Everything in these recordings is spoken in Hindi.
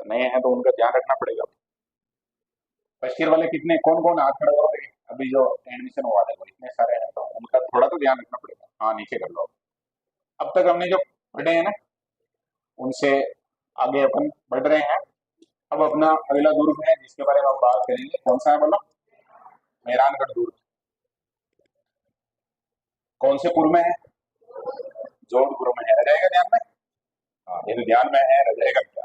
नए हैं तो उनका ध्यान रखना पड़ेगा। फर्स्ट ईयर वाले कितने, कौन कौन हाथ खड़ा करो देखिए, अभी जो एडमिशन हुआ देखो इतने सारे हैं, तो उनका थोड़ा तो ध्यान रखना पड़ेगा। हाँ नीचे कर लो। अब तक हमने जो पढ़े हैं ना, उनसे आगे अपन बढ़ रहे हैं। अब अपना अगला दुर्ग है जिसके बारे में हम बात करेंगे, कौन सा है बोलो? मेहरानगढ़ दुर्ग। कौन से पुर में है? जोधपुर में है, रह जाएगा ध्यान में। हाँ ये तो ध्यान में है, रह जाएगा क्या।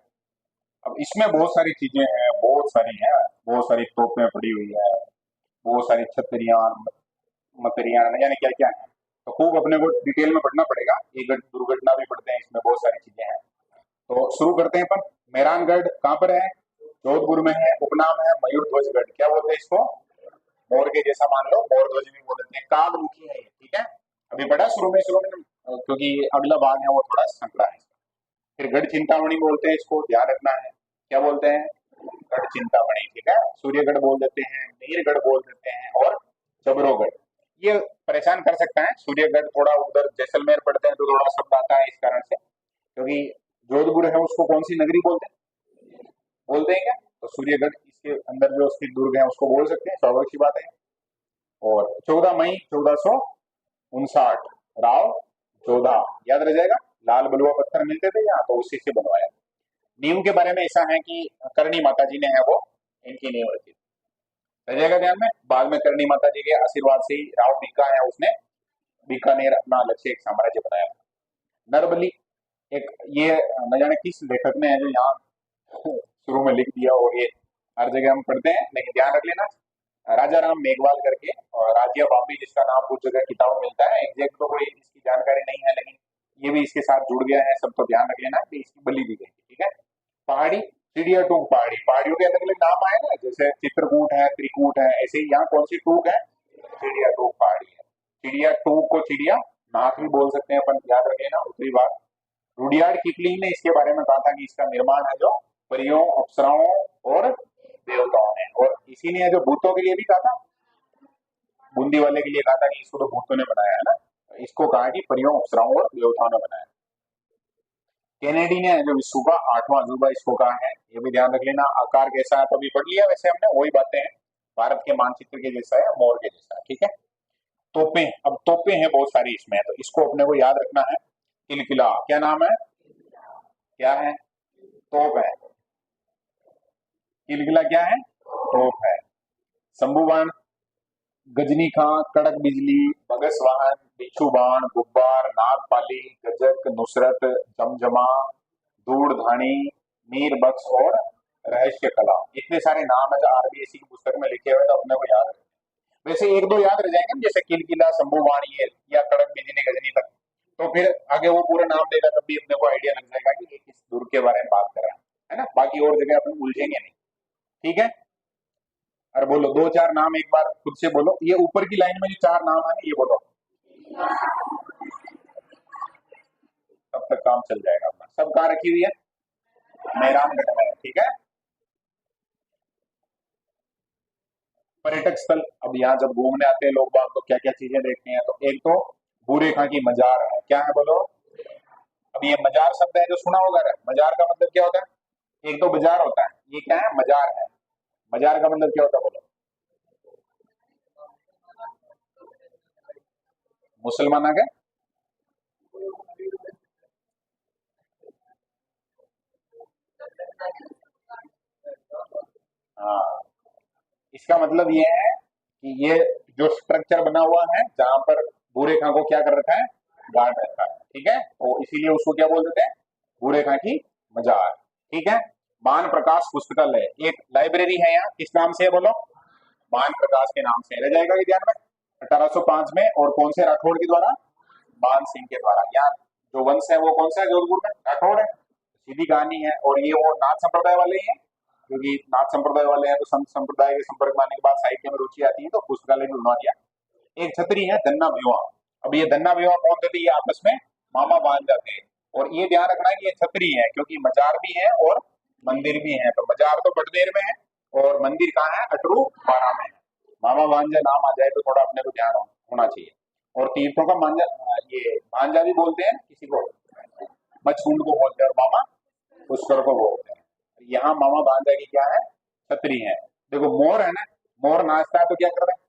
अब इसमें बहुत सारी चीजें हैं, बहुत सारी हैं, बहुत सारी तोपें पड़ी हुई है, बहुत सारी छतरियां मतरियां न जाने क्या क्या है। तो खूब अपने को डिटेल में पढ़ना पड़ेगा, एक दुर्घटना भी पढ़ते हैं, इसमें बहुत सारी चीजें हैं। तो शुरू करते हैं अपन। मेहरानगढ़ कहाँ पर है? जोधपुर में है। उपनाम है मयूरध्वजगढ़। क्या बोलते हैं इसको? मोर के जैसा मान लो, मोर ध्वज भी बोल देते हैं। कागमुखी है ये, ठीक है। अभी बड़ा शुरू में क्योंकि अगला भाग है वो थोड़ा संकरा है। फिर गढ़ चिंतामणि बोलते हैं इसको, ध्यान रखना है। क्या बोलते हैं? गढ़ चिंतामणि, ठीक है। सूर्यगढ़ बोल देते हैं, मीरगढ़ बोल देते हैं, और चबरोगढ़। ये परेशान कर सकता है। सूर्यगढ़ थोड़ा उधर जैसलमेर पढ़ते हैं तो थोड़ा शब्द आता है इस कारण से, क्योंकि जोधपुर है उसको कौन सी नगरी बोलते हैं? बोलते हैं क्या? तो सूर्यगढ़ इसके अंदर जो स्थित दुर्ग है उसको बोल सकते हैं, स्वाभाविक सी बात है। और 14 मई 1459 राव जोधा, याद रह जाएगा। लाल बलुआ पत्थर मिलते थे यहाँ, तो उसी से बनवाया। नींव के बारे में ऐसा है कि करणी माता जी ने है वो इनकी नींव रखी, रह जाएगा ध्यान में। बाद में करणी माता जी के आशीर्वाद से ही राव बीका है उसने बीकानेर अपना अलग से एक साम्राज्य बनाया। नरबली एक, ये न जाने किस लेखक ने है जो यहाँ शुरू में लिख दिया, और ये हर जगह हम पढ़ते हैं, लेकिन ध्यान रख लेना। राजा राम मेघवाल करके और राज्य बॉम्बे जिसका नाम कुछ जगह किताब में मिलता है, एग्जैक्ट तो कोई इसकी जानकारी नहीं है, लेकिन ये भी इसके साथ जुड़ गया है, सब तो ध्यान रख लेना कि इसकी बलि दी गई थी, ठीक है। पहाड़ी, चिड़िया टूक पहाड़ी, पहाड़ियों के अलग अलग नाम आए ना, जैसे चित्रकूट है, त्रिकूट है, ऐसे ही यहाँ कौन सी टूक है? चिड़िया टूक पहाड़ी है। चिड़िया टूक को चिड़िया नाक भी बोल सकते हैं अपन, याद रख लेना। दूसरी बात, रुडियार्ड किपलिंग ने इसके बारे में कहा था कि इसका निर्माण है जो परियों, अप्सराओं और देवताओं ने, और इसी ने जो भूतों के लिए भी कहा था, बूंदी वाले के लिए कहा था कि इसको तो भूतों ने बनाया है ना, इसको कहा कि परियों, अप्सराओं और देवताओं ने बनाया। कैनेडी ने जो विश्व का 8वां अजूबा इसको कहा है, ये भी ध्यान रख लेना। आकार कैसा है तो अभी पढ़ लिया वैसे हमने, वही बातें हैं। भारत के मानचित्र के जैसा है, मोर के जैसा है, ठीक है। तोपें, अब तोपें हैं बहुत सारी इसमें, तो इसको अपने को याद रखना है। किलकिला, क्या नाम है? क्या है? तोप है। किलकिला क्या है? तोप है। शंभुबाण, गजनी खां, कड़क बिजली, बगस वाहन, बिच्छू बाण, गुब्बार, नागपाली, गजक, नुसरत, जमजमा, धूड़ धानी, मीर बख्श और रहस्य कला। इतने सारे नाम है जो आरबीएससी की पुस्तक में लिखे हुए, तो अपने को याद रखना। वैसे एक दो याद रह जाएंगे, जैसे किलकिला, शंभुबाण ये, या कड़क बिजली, गजनी तक, तो फिर आगे वो पूरा नाम देगा तब भी अपने को आइडिया लग जाएगा कि ये किस दुर्ग के बारे में बात कर रहा है ना। बाकी और जगह अपन उलझेंगे नहीं, ठीक है। और बोलो दो चार नाम एक बार खुद से बोलो, ये ऊपर की लाइन में जो चार नाम है ना, ये बोलो, तब तक काम चल जाएगा अपना। सब कहाँ रखी हुई है? मेहरानगढ़ में, ठीक है। पर्यटक स्थल, अब यहाँ जब घूमने आते हैं लोग बाग तो क्या क्या चीजें देखते हैं, तो एक तो बूरे खां की मजार है। क्या है बोलो? अब ये मजार शब्द है जो सुना होगा ना, मजार का मतलब क्या होता है? एक तो बाजार होता है, ये क्या है? मजार है। मजार का मतलब क्या होता है बोलो? मुसलमान आ गए। हाँ, इसका मतलब ये है कि ये जो स्ट्रक्चर बना हुआ है जहां पर भूरे खां को क्या कर रखा है? गाड़ रखा है, ठीक है। तो इसीलिए उसको क्या बोल देते हैं? भूरे खां की मजार, ठीक है। मान प्रकाश पुस्तकालय एक लाइब्रेरी है यहाँ, किस नाम से है बोलो? मान प्रकाश के नाम से, रह जाएगा ये ध्यान में। 1805 में, और कौन से राठौड़ के द्वारा? मान सिंह के द्वारा। यहाँ जो वंश है वो कौन सा है जोधपुर में? राठौड़ है। सीधी कहानी है, और ये वो नाथ संप्रदाय वाले ही हैं, क्योंकि नाथ संप्रदाय वाले हैं तो संत संप्रदाय के संपर्क में आने के बाद साहित्य में रुचि आती है, तो पुस्तकालय भी बनवा दिया। एक छतरी है धन्ना भिवा। अब ये धन्ना भिवा कौन थे? ये आपस में मामा भांजा थे। और ये ध्यान रखना है कि ये छतरी है, क्योंकि मजार भी है और मंदिर भी है। तो मजार तो बड़देर में है, और मंदिर कहाँ है? अटरू बारा में है। मामा भांजा नाम आ जाए तो थोड़ा अपने को ध्यान होना चाहिए। और तीर्थों का मांझा, ये भांजा भी बोलते हैं किसी को, मछकुंड को बोलते हैं, और मामा पुष्कर को बोलते हैं। यहाँ मामा भांजा की क्या है, छतरी है। देखो मोर है ना, मोर नाचता है तो क्या कर रहे हैं,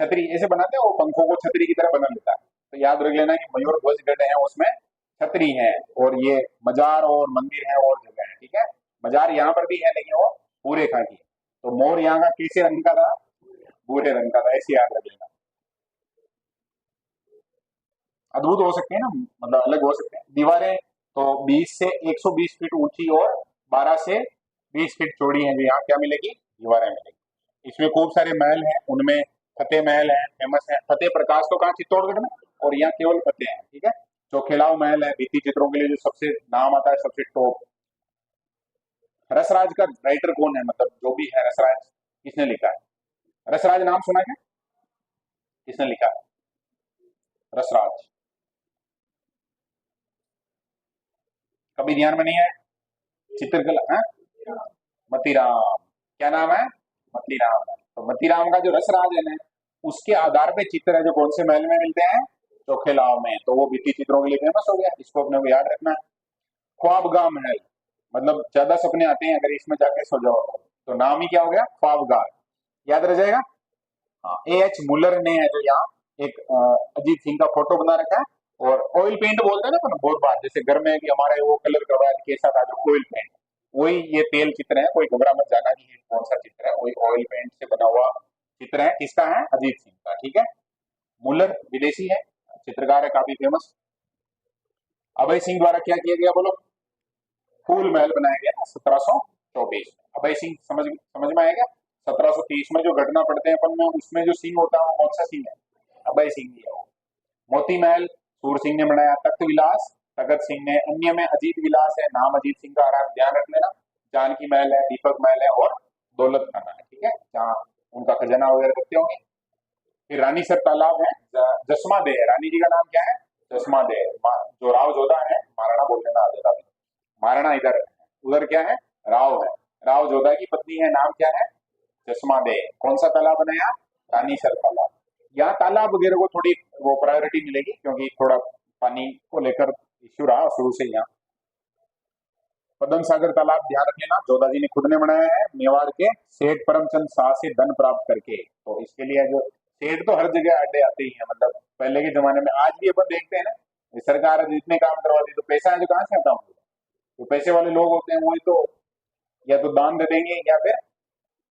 छतरी ऐसे बनाते हैं, वो पंखों को छतरी की तरह बना लेता है। तो याद रख लेना कि मयूर ध्वज गढ़ है उसमें छतरी है, और ये मजार और मंदिर है और जगह है, ठीक है। मजार यहाँ पर भी है लेकिन वो पूरे खा की है। तो मोर यहाँ का किस रंग का था, भूरे रंग का था, ऐसे याद रख लेना। अद्भुत हो सकते हैं ना, मतलब अलग हो सकते हैं। दीवारें तो 20 से 120 फीट ऊंची और 12 से 20 फीट चौड़ी है, जो यहाँ क्या मिलेगी, दीवारें मिलेगी। इसमें खूब सारे महल हैं, उनमें फतेह महल है, फेमस है। फतेह प्रकाश तो कहाँ, चित्तौड़गढ़ में, और यहाँ केवल फतेह है, ठीक है। चौखिलाव महल है, भित्ति चित्रों के लिए जो सबसे नाम आता है, सबसे टॉप। रसराज का राइटर कौन है, मतलब जो भी है रसराज, किसने लिखा है, रसराज नाम सुना है क्या? किसने लिखा है रसराज, कभी ध्यान में नहीं है? चित्रकला है, मतीराम। क्या नाम है, मतीराम है। तो मतीराम का जो रसराज है ना, उसके आधार पे चित्र है जो कौन से महल में मिलते हैं, चौखेलाव में। तो वो भित्ति चित्रों के लिए फेमस हो गया, इसको अपने को याद रखना है। ख्वाबगाह महल, मतलब ज्यादा सपने आते हैं अगर इसमें जाके सो जाओ, तो नाम ही क्या हो गया, ख्वाबगाह, याद रह जाएगा। हाँ, ए एच मुलर ने है जो यहाँ एक अजीत सिंह का फोटो बना रखा है। और ऑयल पेंट बोलते हैं ना अपन बहुत बार, जैसे घर में कि हमारे वो कलर करवाया कैसा था, जो ऑयल पेंट, वही ये तेल चित्र है। कोई घबरा मत जाना कि ये कौन सा चित्र है, वही ऑयल पेंट से बना हुआ चित्र है। किसका है, अजीत सिंह का, ठीक है। मुलर विदेशी है, चित्रकार है, काफी फेमस। अभय सिंह द्वारा क्या किया गया बोलो, फूल महल बनाया गया 1724 में। अभय सिंह समझ समझ में आएगा। 1730 में जो घटना पढ़ते हैं अपन में, उसमें जो सिंह होता है वो कौन सा सिंह है, अभय सिंह ही है वो। मोती महल सूर सिंह ने बनाया। तख्त विलास तखत सिंह ने। अन्य में अजीत विलास है, नाम अजीत सिंह का आ रहा है, ध्यान रख लेना। जानकी महल है, दीपक महल है, और दौलत खाना है, ठीक है, जहाँ उनका खजाना वगैरह रखते होंगे। फिर रानीसर तालाब है, जसमा दे है, रानी जी का नाम क्या है, जसमा दे। जो राव जोधा है, महाराणा बोल देना आ जाता है। महाराणा इधर है, उधर क्या है, राव है। राव जोधा की पत्नी है, नाम क्या है, जसमा दे। कौन सा तालाब बनाया, रानीसर तालाब। यहाँ तालाब वगैरह को थोड़ी वो प्रायोरिटी मिलेगी, क्योंकि थोड़ा पानी को लेकर इश्यू रहा शुरू से यहाँ। पद्म सागर तालाब ध्यान रख लेना, जोधा जी ने खुद ने बनाया है, मेवाड़ के सेठ परमचंद शाह से धन प्राप्त करके। तो इसके लिए जो सेठ तो हर जगह अड्डे आते ही हैं, मतलब पहले के जमाने में, आज भी अपन देखते हैं ना, ये सरकार जितने काम करवाती है, तो पैसा है जो कहाँ से आता है, तो पैसे वाले लोग होते हैं वही तो या तो दान दे देंगे या फिर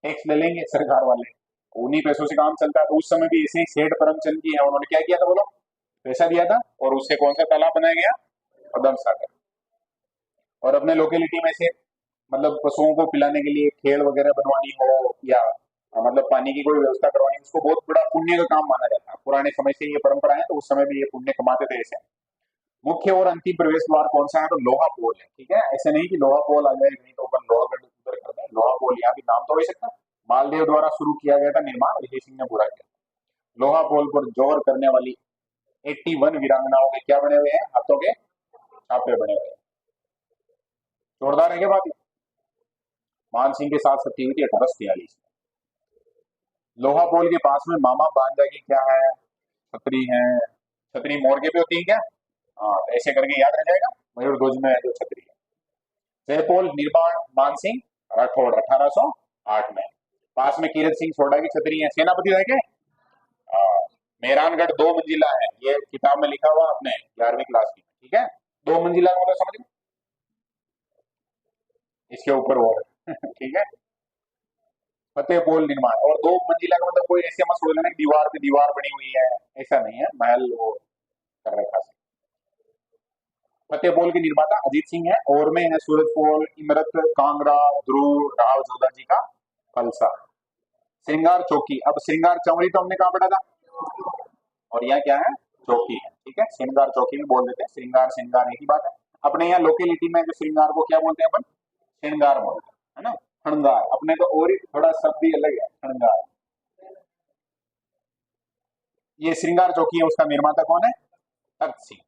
टैक्स ले लेंगे सरकार वाले, उन्हीं पैसों से काम चलता है। तो उस समय भी ऐसे ही सेठ परमचंद की है, उन्होंने क्या किया था बोलो, पैसा दिया था, और उससे कौन सा तालाब बनाया गया, पद्म सागर। और अपने लोकेलिटी में से, मतलब पशुओं को पिलाने के लिए खेल वगैरह बनवानी हो, या मतलब पानी की कोई व्यवस्था करवानी, उसको बहुत बड़ा पुण्य का काम माना जाता है। पुराने समय से ये परंपरा है, तो उस समय भी ये पुण्य कमाते थे ऐसे। मुख्य और अंतिम प्रवेश द्वार कौन सा है, तो लोहा पोल है, ठीक है। ऐसे नहीं कि लोहा पोल आ जाए नहीं तो अपन लोहागढ़ उधर कर दें, लोहा पोल यहाँ भी नाम तो हो ही सकता है। मालदेव द्वारा शुरू किया गया था निर्माण, विजय सिंह ने पूरा किया। लोहा पोल पर जोर करने वाली 81 वीरांगनाओं के क्या बने हुए हैं, हाथों के छापे बने हुए हैं। जोरदार है क्या बात, मान सिंह के साथ सती हुई थी 1843 में। लोहा पोल के पास में मामा भांजा की क्या है, छतरी है। छतरी मोर के भी होती है क्या, हाँ, तो ऐसे करके याद रह जाएगा, मयूर ध्वज में है जो छतरी है। जयपोल निर्माण मानसिंह राठौड़ 1808 में। पास में कीरत सिंह सोडा की छतरी है। सेनापति रह गए। मेहरानगढ़ 2 मंजिला है, ये किताब में लिखा हुआ आपने 11वीं क्लास की, ठीक है। 2 मंजिला का मतलब समझ गए, इसके ऊपर और ठीक है। फतेहपोल निर्माण, और 2 मंजिला का मतलब कोई ऐसे मत सोच लेना कि दीवार पे दीवार बनी हुई है, ऐसा नहीं है, महल वो कर रखा है। फतेहपोल के निर्माता अजीत सिंह है, और में है सूरजपोल, इमरत, कांगड़ा, ध्रुव, राव जोधा जी का फलसा। श्रृंगार चौकी, अब श्रृंगार चौरी तो हमने कहा पढ़ा था, और यहाँ क्या है, चौकी है, ठीक है। श्रृंगार चौकी भी बोल देते हैं, श्रृंगार श्रृंगार एक ही बात है। अपने यहाँ लोकेलिटी में जो श्रृंगार को क्या बोलते हैं अपन, श्रृंगार बोलते हैं, है ना। खणगार अपने तो और ही थोड़ा शब्द ही अलग है, खणगार। ये श्रृंगार चौकी है, उसका निर्माता कौन है, तख्त सिंह।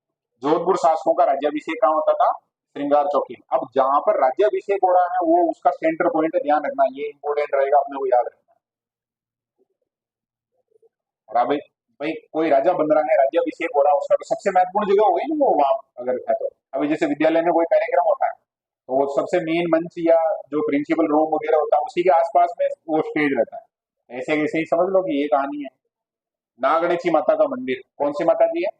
जोधपुर शासकों का राज्याभिषेक कहाँ होता था, श्रृंगार चौकी। अब जहां पर राज्याभिषेक हो रहा है वो उसका सेंटर पॉइंट है, ध्यान रखना, ये इंपोर्टेंट रहेगा, अपने को याद रखना। और अभी भाई कोई राजा बन रहा है, राज्याभिषेक हो रहा है, उसका तो सबसे महत्वपूर्ण जगह हो गई ना वो, वहां अगर है तो। अभी जैसे विद्यालय में कोई कार्यक्रम होता है, तो वो सबसे मेन मंच या जो प्रिंसिपल रूम वगैरह होता है उसी के आसपास में वो स्टेज रहता है। ऐसे ऐसे ही समझ लो कि ये कहानी है। नागणेची माता का मंदिर कौन सी माता जी है?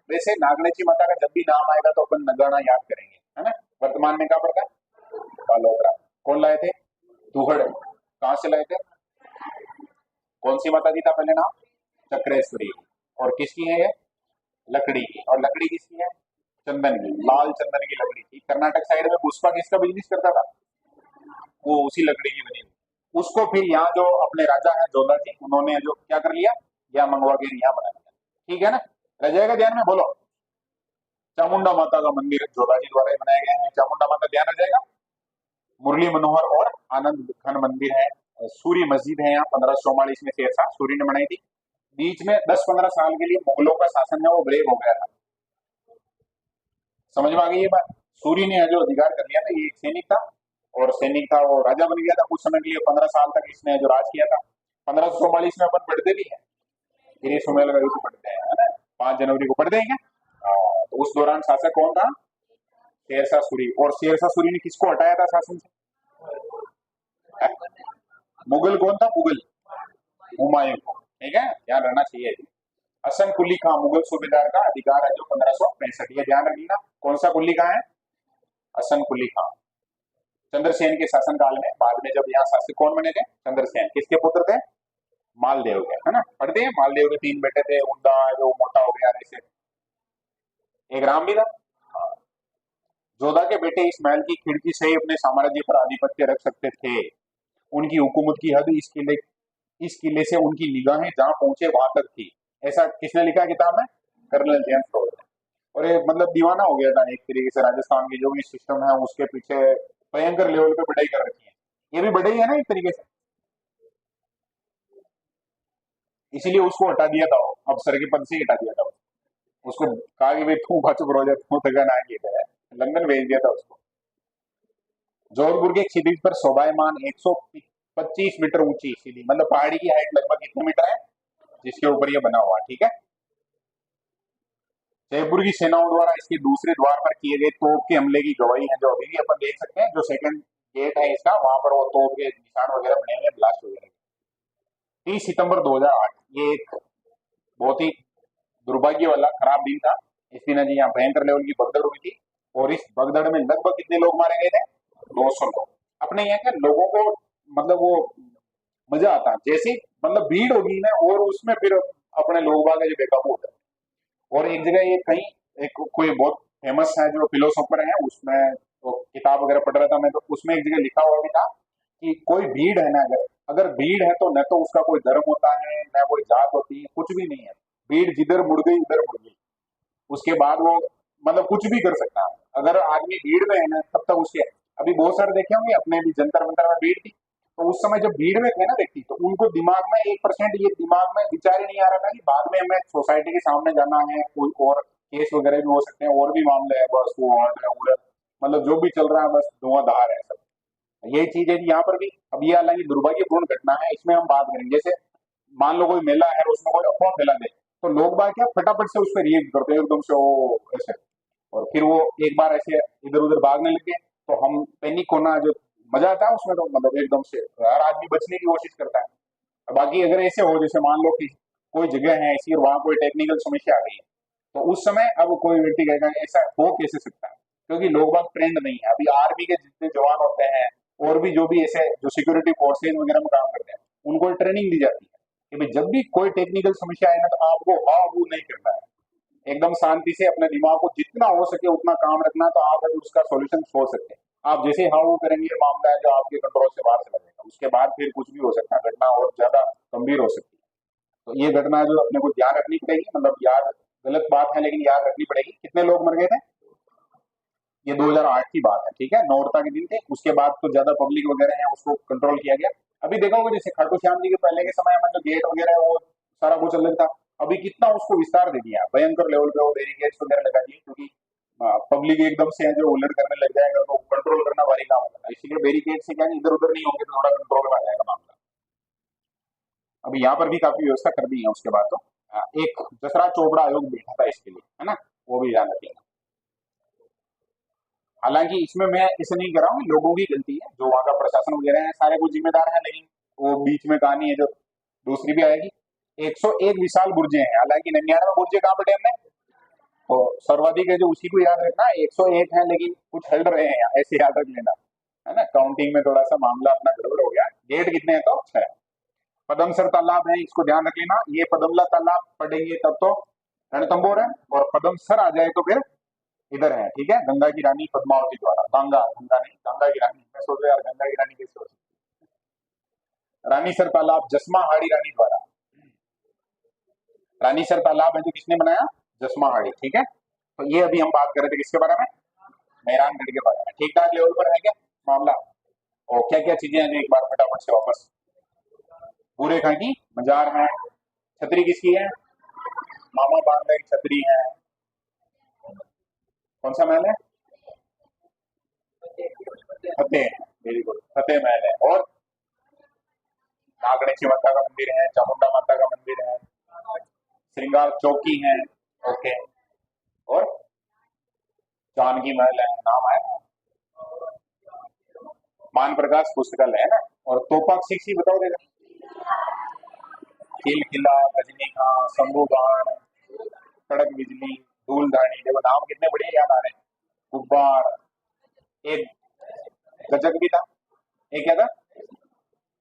वैसे नागणेची माता का जब भी नाम आएगा तो अपन नगाना याद करेंगे, है ना। वर्तमान में कहाँ पड़ता है? बालोतरा। कौन लाए थे? दुहड़। कहाँ से लाए थे? कौन सी माता जी था पहले नाम? चक्रेश्वरी। और किसकी है ये? लकड़ी की। और लकड़ी किसकी है? चंदन की, लाल चंदन की लकड़ी की। कर्नाटक साइड में पुष्पा किसका बिजनेस करता था? वो उसी लकड़ी की बनी हुई। उसको फिर यहाँ जो अपने राजा है जोधा जी, उन्होंने जो क्या कर लिया, यहाँ मंगवा के यहाँ बना लिया। ठीक है ना? रह जाएगा ध्यान में? बोलो। चामुंडा माता का मंदिर जोधा जी द्वारा ही बनाए गए हैं। चामुंडा माता ध्यान रह जाएगा। मुरली मनोहर और आनंद खन मंदिर है। सूरी मस्जिद है यहाँ 1544 में शेरशाह सूरी ने बनाई थी। बीच में 10-15 साल के लिए मुगलों का शासन है वो ब्रेक हो गया था। समझ में आ गई ये बात? सूरी ने जो अधिकार कर लिया था, ये एक सैनिक था, और सैनिक था वो राजा बन गया था कुछ समय के लिए। 15 साल तक इसने जो राज किया था। 1544 में अपन पढ़ते भी है, गिरी सुमेल का युद्ध पढ़ते हैं, है ना। 5 जनवरी को पढ़ते हैं क्या? तो उस दौरान शासक कौन था? शेरशाह सूरी। और शेरशाह सूरी ने किसको हटाया था शासन से? मुगल कौन था? मुगल हुमायूं को। ठीक है, ध्यान रहना चाहिए। हसन कुली खां मुगल सूबेदार का अधिकार है जो 1565, ये ध्यान रखिएगा। कौन सा कुली खां है? हसन कुली खां। चंद्रसेन के शासनकाल में, बाद में जब यहाँ शासक कौन बने थे? चंद्रसेन। किसके पुत्र थे? मालदेव के, है ना। पढ़ते हैं मालदेव के 3 बेटे थे, उनका जो मोटा हो गया ऐसे। एक राम भी था। जोधा के बेटे इस्माइल की खिड़की से ही अपने साम्राज्य पर आधिपत्य रख सकते थे। उनकी हुकूमत की हद इस किले से उनकी निगाहें जहां पहुंचे वहां तक थी। ऐसा किसने लिखा किताब में? कर्नल जेम्स टॉड ने। और ये मतलब दीवाना हो गया था एक तरीके से। राजस्थान की जो भी सिस्टम है उसके पीछे भयंकर लेवल पे पढ़ाई कर रखी है। ये भी बढ़ई है ना एक तरीके से। इसीलिए उसको हटा दिया था, अफसर के पद से ही हटा दिया था। उसको कहा कि भाई तू बच प्रोजेक्ट तू तक ना किया है, लंदन भेज दिया था उसको। जोधपुर के क्षितिज पर शोभायमान 125 मीटर ऊंची सीधी, मतलब पहाड़ी की हाइट लगभग कितने मीटर है जिसके ऊपर ये बना हुआ, ठीक है। जयपुर की सेनाओं द्वारा इसके दूसरे द्वार पर किए गए तोप के हमले की गवाही है, जो अभी भी अपन देख सकते हैं। जो सेकंड गेट है इसका, वहां पर वो तोप के निशान वगैरह बने हुए, ब्लास्ट वगैरह। 30 सितंबर 2008, ये एक बहुत ही दुर्भाग्य वाला खराब दिन था। इस दिन जी यहाँ भयंकर लेवल की भगदड़ हुई थी, और इस भगदड़ में लगभग कितने लोग मारे गए थे? 200 लोग। अपने यहाँ के लोगों को मतलब वो मजा आता है जैसे ही मतलब भीड़ होगी ना, और उसमें फिर अपने लोग बाग जो बेकाबू होते हैं। और एक जगह ये कहीं एक कोई बहुत फेमस है जो फिलोसोफर है, उसमें तो किताब वगैरह पढ़ रहा था मैं, तो उसमें एक जगह लिखा हुआ भी था कि कोई भीड़ है ना, अगर अगर भीड़ है तो न तो उसका कोई धर्म होता है, न कोई जात होती है, कुछ भी नहीं है। भीड़ जिधर मुड़ गई उधर मुड़ गई। उसके बाद वो मतलब कुछ भी कर सकता है। अगर आदमी भीड़ में है ना तब तक उसके, अभी बहुत सारे देखे होंगे अपने भी जंतर मंतर में भीड़ थी, तो उस समय जब भीड़ में थे ना व्यक्ति, तो उनको दिमाग में 1% ये दिमाग में विचार ही नहीं आ रहा था कि बाद में हमें सोसाइटी के सामने जाना है, कोई और केस वगैरह भी हो सकते हैं, और भी मामले है, बस वो उड़न मतलब जो भी चल रहा है बस धुआंधार है सब। यही चीज है कि यहाँ पर भी। अब ये हालांकि दुर्भाग्यपूर्ण घटना है, इसमें हम बात करेंगे। जैसे मान लो कोई मेला है, उसमें कोई अफवाह फैला दे, तो लोग बात क्या फटाफट से उस पर रिएक्ट करते हैं एकदम से, ओ ऐसे। और फिर वो एक बार ऐसे इधर उधर भागने लगे, तो हम पैनिक होना जो मजा आता है उसमें, तो मतलब एकदम से हर आदमी बचने की कोशिश करता है। और बाकी अगर ऐसे हो, जैसे मान लो कि कोई जगह है ऐसी और वहां कोई टेक्निकल समस्या आ गई है, तो उस समय अब कोई व्यक्ति कहेगा ऐसा हो कैसे सकता है, क्योंकि लोग बाग ट्रेंड नहीं है। अभी आर्मी के जितने जवान होते हैं, और भी जो भी ऐसे जो सिक्योरिटी फोर्सेज वगैरह में काम करते हैं, उनको ट्रेनिंग दी जाती है कि भाई जब भी कोई टेक्निकल समस्या आए ना, तो आपको हाँ वो नहीं करना है, एकदम शांति से अपने दिमाग को जितना हो सके उतना काम रखना, तो आप अभी उसका सॉल्यूशन सोच सकते हैं। आप जैसे हाँ वो करेंगे, मामला है जो आपके कंट्रोल से बाहर चला जाएगा, उसके बाद फिर कुछ भी हो सकता है, घटना और ज्यादा गंभीर हो सकती है। तो ये घटना जो अपने को ध्यान रखनी पड़ेगी, मतलब याद गलत बात है लेकिन याद रखनी पड़ेगी। कितने लोग मर गए थे? ये 2008 की बात है, ठीक है। नौरता के दिन थे, उसके बाद तो ज्यादा पब्लिक वगैरह है उसको कंट्रोल किया गया। अभी देखा होगा जैसे खाटू श्याम जी के पहले के समय में जो गेट वगैरह है वो सारा कुछ अलग था। अभी कितना उसको विस्तार दे दिया भयंकर लेवल पे, वो बैरिकेड्स वगैरह लगा दिए, क्योंकि पब्लिक एकदम से है जो उलट करने लग जाएगा तो कंट्रोल करना भारी काम होगा। इसीलिए बैरिकेड से क्या इधर उधर नहीं होंगे तो थोड़ा कंट्रोल में आ जाएगा मामला। अभी यहाँ पर भी काफी व्यवस्था कर दी है। उसके बाद तो एक जसराज चोपड़ा आयोग बैठा था इसके लिए, है ना, वो भी ध्यान रखिएगा। हालांकि इसमें मैं इसे नहीं कर रहा हूँ, लोगों की गलती है, जो वहां का प्रशासन वगैरह है सारे कुछ जिम्मेदार है, लेकिन वो बीच में कहानी है जो दूसरी भी आएगी। 101 विशाल बुर्जे हैं, हालांकि 99 बुर्जे कहाँ पे डैम में, तो सर्वाधिक है जो उसी को याद रखना। 101 है लेकिन कुछ हल रहे हैं यहाँ, ऐसे याद रख लेना, है ना। काउंटिंग में थोड़ा सा मामला अपना गड़बड़ हो गया। गेट कितने हैं तो 6। पदमसर तालाब है, इसको ध्यान रख लेना। ये पदमला तालाब पढ़ेंगे तब तो रणथंभौर है, और पदमसर आ जाए तो फिर इधर है, ठीक है। गंगा की रानी पद्मावती द्वारा, गंगा गंगा नहीं, गंगा की रानी, मैं सोच रहा यार गंगा की रानी कैसे हो सकती है। रानीसर तालाब जसमा हाड़ी रानी द्वारा, रानीसर तालाब है जो किसने बनाया, जसमा हाड़ी, ठीक है। तो ये अभी हम बात कर रहे थे किसके बारे में, मेहरानगढ़ के बारे में। ठीक ठाक लेवल पर है क्या मामला, और क्या क्या चीजें हैं जो एक बार फटाफट से वापस। पूरे खां की मजार है, छतरी किसकी है, मामा बांधा की छतरी है। कौन सा महल है, फतेह, वेरी गुड, फतेह महल है। और नागणेशी माता का मंदिर है, चामुंडा माता का मंदिर है, श्रृंगार चौकी है, ओके। और जानकी महल है, नाम आया, मान प्रकाश पुस्तकालय है ना। और तोपाक सिक्सी बताओ देगा, किल किला, गजनी खां, शंभू बाण, कड़क बिजली, धूलधानी, देखो नाम कितने बढ़िया याद आ रहे हैं। गुब्बार, एक गजक भी था, एक क्या था,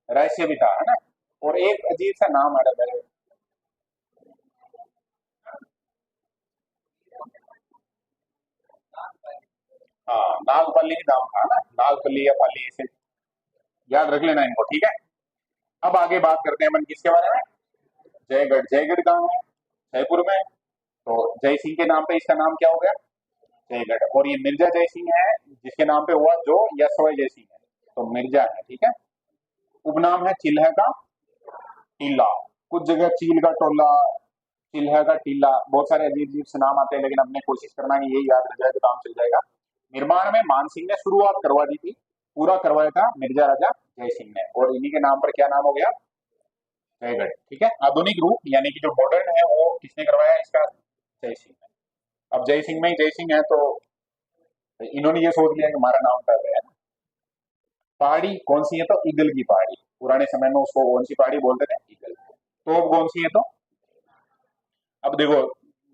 रहस्य भी था, है ना। और एक अजीब सा नाम आ रहा है, हाँ नागपल्ली भी नाम था ना, नागपल्ली या पाली, ऐसे याद रख लेना इनको, ठीक है। अब आगे बात करते हैं अपन किसके बारे में, जयगढ़। जयगढ़ कहाँ है, जयपुर में। तो जय सिंह के नाम पे इसका नाम क्या हो गया, जयगढ़। और ये मिर्जा जय सिंह है जिसके नाम पे हुआ, जो यशोय जय सिंह है, तो मिर्जा है, ठीक है। उपनाम है चिल्ह का टीला, कुछ जगह चील का टोला, चिल्ह का टीला, बहुत सारे अजीब अजीब से नाम आते हैं, लेकिन हमने कोशिश करना है यही याद रह जाए तो काम चल जाएगा। निर्माण में मान सिंह ने शुरुआत करवा दी थी, पूरा करवाया था मिर्जा राजा जय सिंह ने, और इन्हीं के नाम पर क्या नाम हो गया, जयगढ़, ठीक है। आधुनिक रूप यानी कि जो मॉडर्न है वो किसने करवाया इसका, जय सिंह ने। अब जय सिंह में ही जय सिंह है, तो इन्होंने ये सोच लिया कि हमारा नाम कर रहे हैं। पहाड़ी कौन सी है तो ईगल की पहाड़ी, पुराने समय में उसको कौन सी पहाड़ी बोलते थे, ईगल। तोप कौन सी है तो, अब देखो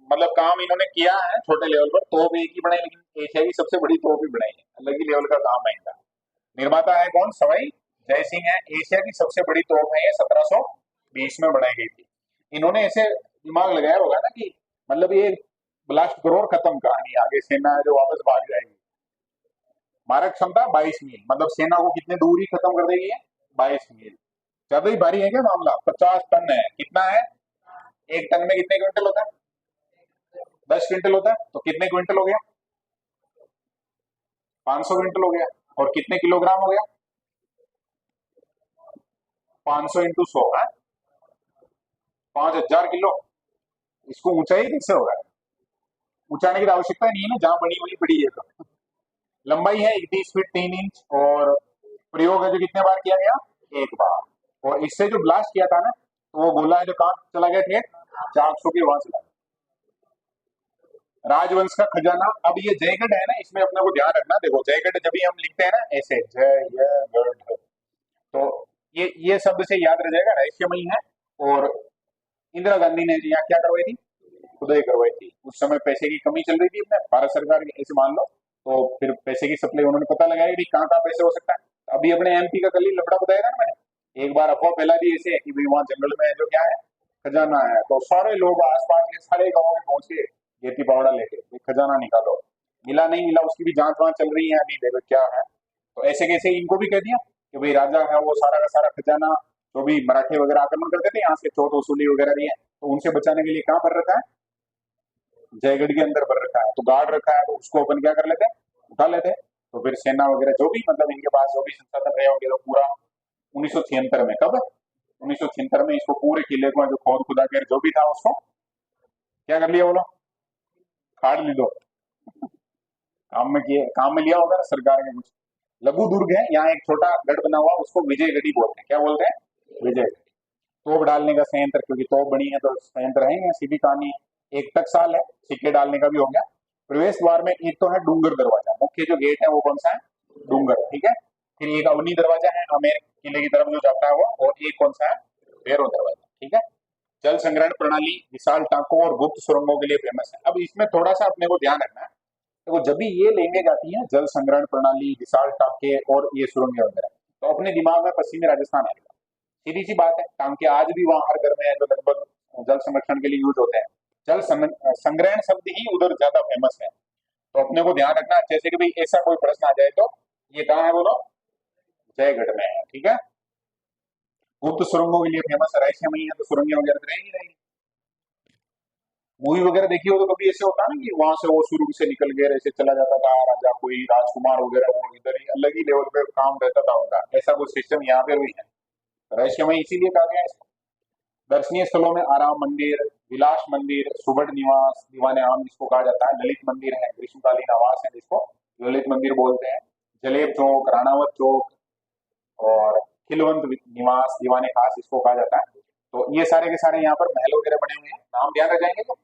मतलब काम इन्होंने किया है छोटे लेवल पर, तोप एक ही बनाई, लेकिन एशिया की सबसे बड़ी तोप ही बनाई है, अलग ही लेवल का काम है इनका। निर्माता है कौन, सवाई जय सिंह है। एशिया की सबसे बड़ी तोप है ये, 1720 में बनाई गई थी। इन्होंने ऐसे दिमाग लगाया होगा ना कि मतलब ये ब्लास्ट करो और खत्म कहानी, आगे सेना है जो वापस भाग जाएगी। मारक क्षमता 22 मील, मतलब सेना को कितने दूर ही खत्म कर देगी ये, 22 मील। ज्यादा ही भारी है क्या मामला, 50 टन है, कितना है, एक टन में कितने क्विंटल होता है, 10 क्विंटल होता है, तो कितने क्विंटल हो गया, 500 क्विंटल हो गया। और कितने किलोग्राम हो गया, 500 × 100 है, 5000 किलो। इसको ऊंचाई कैसे होगा, ऊंचाने की तो आवश्यकता नहीं है ना, जहां बनी वही पड़ी है तो। लंबाई है 31 फीट 3 इंच, और प्रयोग है जो कितने बार किया गया, एक बार। और इससे जो ब्लास्ट किया था ना, तो वो गोला है जो कहाँ चला गया थे, 400 के वहां चला गया। राजवंश का खजाना, अब ये जयगढ़ है ना, इसमें अपने को ध्यान रखना, देखो जयगढ़ जब भी हम लिखते हैं ना ऐसे, जय, तो ये शब्द से याद रह जाएगा, रहस्यमयी है। और इंदिरा गांधी ने यहाँ क्या करवाई थी, खुदाई करवाई थी। उस समय पैसे की कमी चल रही थी अपने भारत सरकार की, ऐसे मान लो, तो फिर पैसे की सप्लाई उन्होंने पता लगाया कि कहाँ कहाँ पैसे हो सकता है। अभी अपने एमपी का कल ही लफड़ा बताया था ना मैंने, एक बार अफवाह फैला दी ऐसे कि भाई वहाँ जंगल में जो क्या है, खजाना है, तो सारे लोग आसपास के सारे गाँव में पहुंच के गेती पावड़ा लेके ये खजाना निकालो। मिला नहीं मिला उसकी भी जांच वाँच चल रही है अभी, देखो क्या है। तो ऐसे कैसे इनको भी कह दिया कि भाई राजा है वो सारा का सारा खजाना, जो भी मराठे वगैरह आक्रमण करते थे यहाँ से चोट वसूली वगैरह दी है, तो उनसे बचाने के लिए कहाँ पर रखा है, जयगढ़ के अंदर भर रखा है। तो गार्ड रखा है, तो उसको अपन क्या कर लेते हैं, उठा लेते हैं। तो फिर सेना वगैरह जो भी मतलब इनके पास जो भी संसाधन रहे होंगे, तो पूरा 1976 में, कब 1976 में इसको पूरे किले को जो खोद खुदा कर जो भी था उसको क्या कर लिया, बोलो, खाड़ ली दो, काम में किए, काम में लिया होगा ना सरकार ने कुछ। लघु दुर्ग है यहाँ, एक छोटा गढ़ बना हुआ, उसको विजयगढ़ी बोलते हैं, क्या बोलते हैं, विजय। तोप डालने का संयंत्र, क्योंकि तोप बनी है तो संयंत्र है, सीधी कहानी है। एक टकसाल है, सिक्के डालने का भी हो गया। प्रवेश द्वार में एक तो है डूंगर दरवाजा, मुख्य जो गेट है वो कौन सा है, डूंगर, ठीक है। फिर एक अवनी दरवाजा है आमेर किले की तरफ जो जाता है वो, और एक कौन सा है, भैरव दरवाजा, ठीक है। जल संग्रहण प्रणाली विशाल टांकों और गुप्त सुरंगों के लिए फेमस है। अब इसमें थोड़ा सा अपने को ध्यान रखना है, देखो जब भी ये लैंग्वेज आती है जल संग्रहण प्रणाली, विशाल टांके और ये सुरंगें वगैरह, तो अपने दिमाग में पश्चिमी राजस्थान आएगा। सीधी सी बात है, टांके आज भी वहां हर घर में है जो लगभग जल संरक्षण के लिए यूज होते हैं। संग्रहण शब्द ही उधर ज्यादा फेमस है। तो अपने को ध्यान रखना, जैसे कि भाई ऐसा कोई प्रश्न आ जाए तो ये कहाँ है बोलो, जयगढ़ में है, ठीक है। गुप्त सुरंगों के लिए फेमस है, रायसेन में ही है तो सुरंगें वगैरह तो रहेगी रहेगी। मूवी वगैरह देखी हो तो कभी ऐसे होता है ना कि वहां से वो शुरू से निकल गए, ऐसे चला जाता था राजा कोई राजकुमार वगैरह, वो इधर ही अलग ही लेवल पे काम रहता था उनका, ऐसा कुछ सिस्टम यहाँ पे भी है। रहस्यमय इसीलिए कहा गया है इसको। दर्शनीय स्थलों में आराम मंदिर, विलास मंदिर, सुबट निवास, दीवाने आम जिसको कहा जाता है, ललित मंदिर है, ग्रीष्मकालीन आवास है जिसको ललित मंदिर बोलते हैं, जलेब चौक, राणावत चौक, और खिलवंत निवास, दीवाने खास इसको कहा जाता है। तो ये सारे के सारे यहाँ पर महल वगैरह बने हुए हैं, नाम ध्यान रख जाएंगे। तो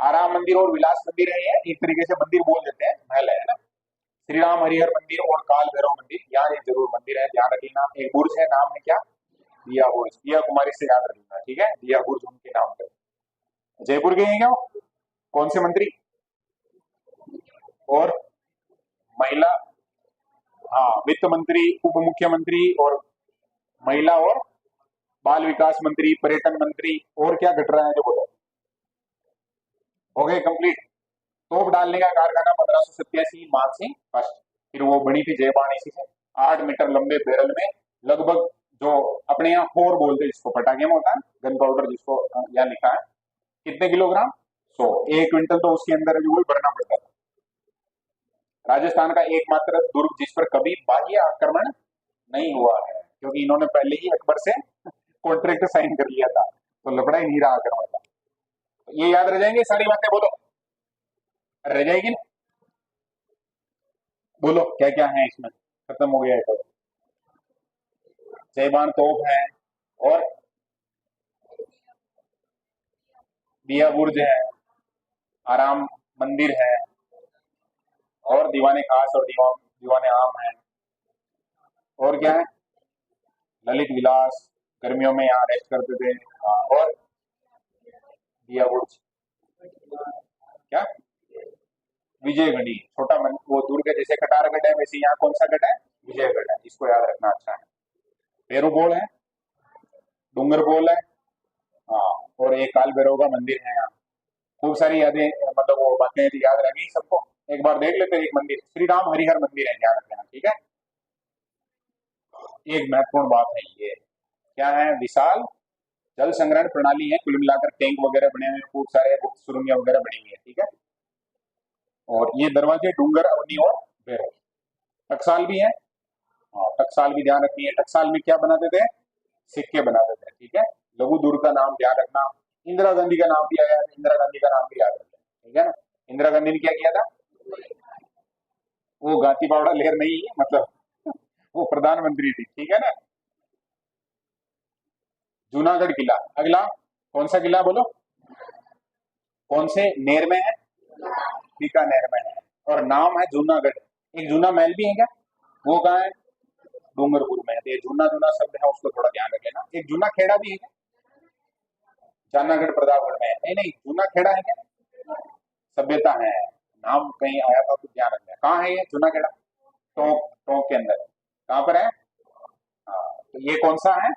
आराम मंदिर और विलास मंदिर है, ये एक तरीके से मंदिर बोल देते हैं, महल है ना। श्री राम हरिहर मंदिर और काल भैरव मंदिर, यार ये जरूर मंदिर है, ध्यान रख लेना। एक बुर्ज है, नाम है क्या, दिया बुर्ज, दिया कुमारी से याद रखना, ठीक है, दिया बुर्ज उनके नाम पे। जयपुर गए हैं क्या वो? कौन से मंत्री और महिला, हाँ वित्त मंत्री, उप मुख्यमंत्री और महिला और बाल विकास मंत्री, पर्यटन मंत्री, और क्या घट रहा है जो बोलो, हो गए कंप्लीट। तोप डालने का कारखाना 1587 मानसिंह फर्स्ट। फिर वो बनी थी जयबान इसी से, 8 मीटर लंबे बैरल में लगभग, जो अपने यहाँ फोर बोलते हैं जिसको, पटाखे में होता है गन पाउडर जिसको यहाँ लिखा है, कितने किलोग्राम, 100, 1 क्विंटल तो उसके अंदर जो भरना पड़ता था। राजस्थान का एकमात्र दुर्ग जिस पर कभी बाह्य आक्रमण नहीं हुआ है, क्योंकि इन्होंने पहले ही अकबर से कॉन्ट्रैक्ट साइन कर लिया था, तो लफड़ा ही नहीं रहा आक्रमण का। तो ये याद रह जाएंगे सारी बातें, बोलो रह जाएगी ना, बोलो क्या क्या है इसमें, खत्म हो गया है तो। जयबान तोप है, और दिया बुर्ज है, आराम मंदिर है, और दीवाने खास और दीवाने आम है, और क्या है, ललित विलास, गर्मियों में यहाँ रेस्ट करते थे, हाँ, और दिया बुर्ज, क्या, विजयगढ़ी, छोटा मन, वो दुर्ग है, जैसे कटारगढ़ है वैसे यहाँ कौन सा गढ़ है, विजयगढ़ है, इसको याद रखना अच्छा है। पेरू बोल है, डूंगर बोल है, हाँ, और एक काल भैरव का मंदिर है यहाँ। खूब सारी यादें, मतलब वो बातें यदि याद रहेगी सबको, एक बार देख लेते हैं। एक मंदिर श्री राम हरिहर मंदिर है, ध्यान रखना, ठीक है। एक महत्वपूर्ण बात है ये, क्या है, विशाल जल संग्रहण प्रणाली है, कुल मिलाकर टैंक वगैरह बने हुए हैं, खूब सारे गुप्त सुरंगें वगैरह बनी हुई है, ठीक है। और ये दरवाजे डूंगर, अवनी और भैरव। टकसाल भी है, हाँ टकसाल भी ध्यान रखनी है। टकसाल में क्या बनाते थे, सिक्के बनाते थे, ठीक है। लघु दुर्ग का नाम ध्यान रखना। इंदिरा गांधी का नाम भी आया, इंदिरा गांधी का नाम भी याद रखना, ठीक है ना। इंदिरा गांधी ने क्या किया था, वो गांधी बावड़ा लहर नहीं है, मतलब वो प्रधानमंत्री थी, ठीक है ना। जूनागढ़ किला, अगला कौन सा किला बोलो, कौन से नेर में है, बीकानेर में है, और नाम है जूनागढ़। एक जूना महल भी है क्या, वो कहाँ है, डूंगरपुर में है। तो ये जूना जूना शब्द है, उसको थोड़ा ध्यान रख लेना। एक जूना खेड़ा भी है क्या, जानागढ़ प्रतापगढ़ में है, नहीं नहीं जूना खेड़ा है क्या, सभ्यता है, नाम कहीं आया था तो ध्यान रखना। कहाँ है ये जूना खेड़ा, टोंक, टोंक के अंदर, कहाँ पर है, हाँ तो ये कौन सा है,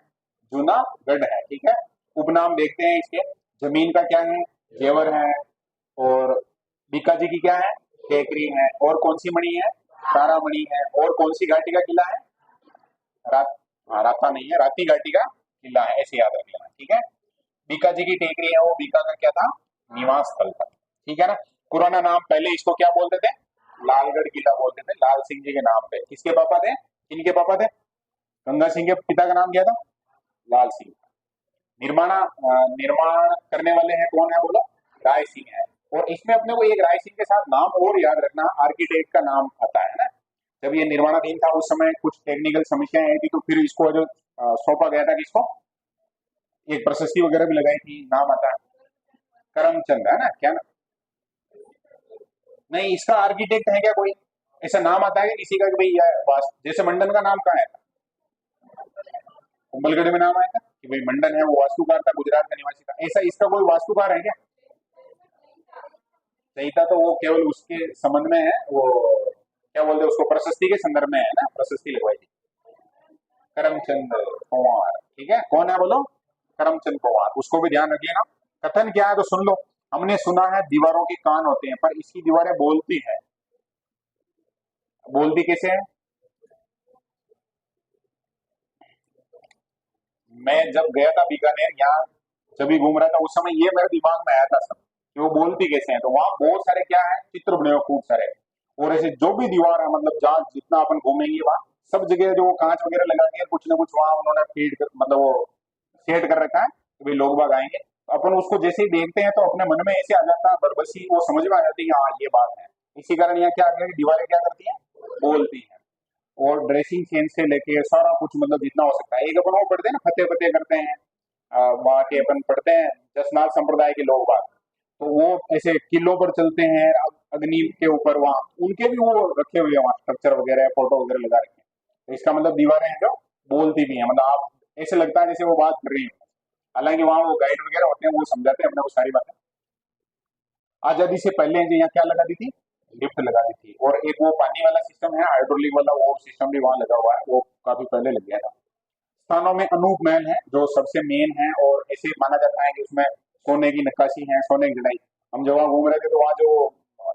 जूनागढ़ है, ठीक है। उपनाम देखते हैं इसके, जमीन का क्या है, जेवर है, और बीका जी की क्या है, टेकरी है, और कौन सी मणि है, तारामणि है, और कौन सी घाटी का किला है, रात, हाँ राता नहीं है, राती घाटी का किला है, ऐसे याद रख लेना, ठीक है। बीका जी की टेकरी है, वो बीका का क्या था, निवास स्थल था, ठीक है ना। पुराना नाम पहले इसको क्या बोलते थे, लालगढ़ किला बोलते थे, लाल सिंह जी के नाम पे। किसके पापा थे, किनके पापा थे, गंगा सिंह के पिता का नाम क्या था, लाल सिंह। निर्माण करने वाले हैं कौन है बोलो, राय सिंह है। और इसमें अपने को एक राय सिंह के साथ नाम और याद रखना, आर्किटेक्ट का नाम आता है ना। जब ये निर्माणाधीन था उस समय कुछ टेक्निकल समस्याएं आई थी, तो फिर इसको जो सौंपा गया था किसको, एक प्रशस्ति वगैरह भी लगाई थी, नाम आता है करमचंद, है ना, क्या ना, नहीं, इसका आर्किटेक्ट है क्या कोई? ऐसा नाम आता है कि किसी का कि भाई जैसे मंडन का नाम कहाँ है? कुंभलगढ़ में नाम आया था कि भाई मंडन है, वो वास्तुकार था, गुजरात का निवासी था, ऐसा इसका कोई वास्तुकार है क्या? संहिता तो वो केवल उसके संबंध में है, वो क्या बोलते हैं उसको, प्रशस्ति के संदर्भ में है ना, प्रशस्ति लगवाई थी। करमचंद पवार, ठीक है, कौन है बोलो? करमचंद पवार, उसको भी ध्यान रखिए ना। कथन क्या है तो सुन लो। हमने सुना है दीवारों के कान होते हैं, पर इसकी दीवारें बोलती है। बोलती कैसे है? मैं जब गया था बीकानेर, यहाँ जब भी घूम रहा था उस समय ये मेरे दिमाग में आया था सब, कि वो बोलती कैसे है। तो वहां बहुत सारे क्या है, चित्र बने हुए खूब सारे। और ऐसे जो भी दीवार है, मतलब जहाँ जितना अपन घूमेंगे वहां सब जगह जो वो कांच वगैरह लगा के कुछ ना कुछ वहां उन्होंने फीड मतलब वो सेट कर रखा है कि भाई लोग बाग आएंगे, तो अपन उसको जैसे ही देखते हैं तो अपने मन में ऐसे आ जाता है बरबसी, वो समझ में आ जाती है हाँ ये बात है। इसी कारण यहाँ क्या आ गया कि दीवारें क्या करती हैं, बोलती हैं। और ड्रेसिंग सेंस से लेके सारा कुछ मतलब जितना हो सकता है, एक अपन वो पढ़ते हैं ना, फतेह फतेह करते हैं, वहाँ के अपन पढ़ते हैं जसनाल संप्रदाय के लोग बाग, तो वो ऐसे किलों पर चलते हैं, अग्नि के ऊपर वहाँ उनके भी वो रखे हुए हैं वहाँ स्ट्रक्चर वगैरह, फोटो वगैरह लगा रखे हैं। तो इसका मतलब दीवारें हैं जो बोलती भी हैं, मतलब आप ऐसे लगता है जैसे वो बात कर रही है। हालांकि वहाँ वो गाइड वगैरह होते हैं, वो समझाते हैं अपने को सारी बातें। आजादी से पहले जो यहाँ क्या लगा दी थी, लिफ्ट लगा दी थी। और एक वो पानी वाला सिस्टम है, हाइड्रोलिक वाला, वो सिस्टम भी वहाँ लगा हुआ है, वो काफी पहले लग गया था। स्थानों में अनूप महल है जो सबसे मेन है, और ऐसे माना जाता है कि उसमें सोने की नक्काशी है, सोने की जड़ाई। हम जब वहाँ घूम रहे थे तो वहाँ जो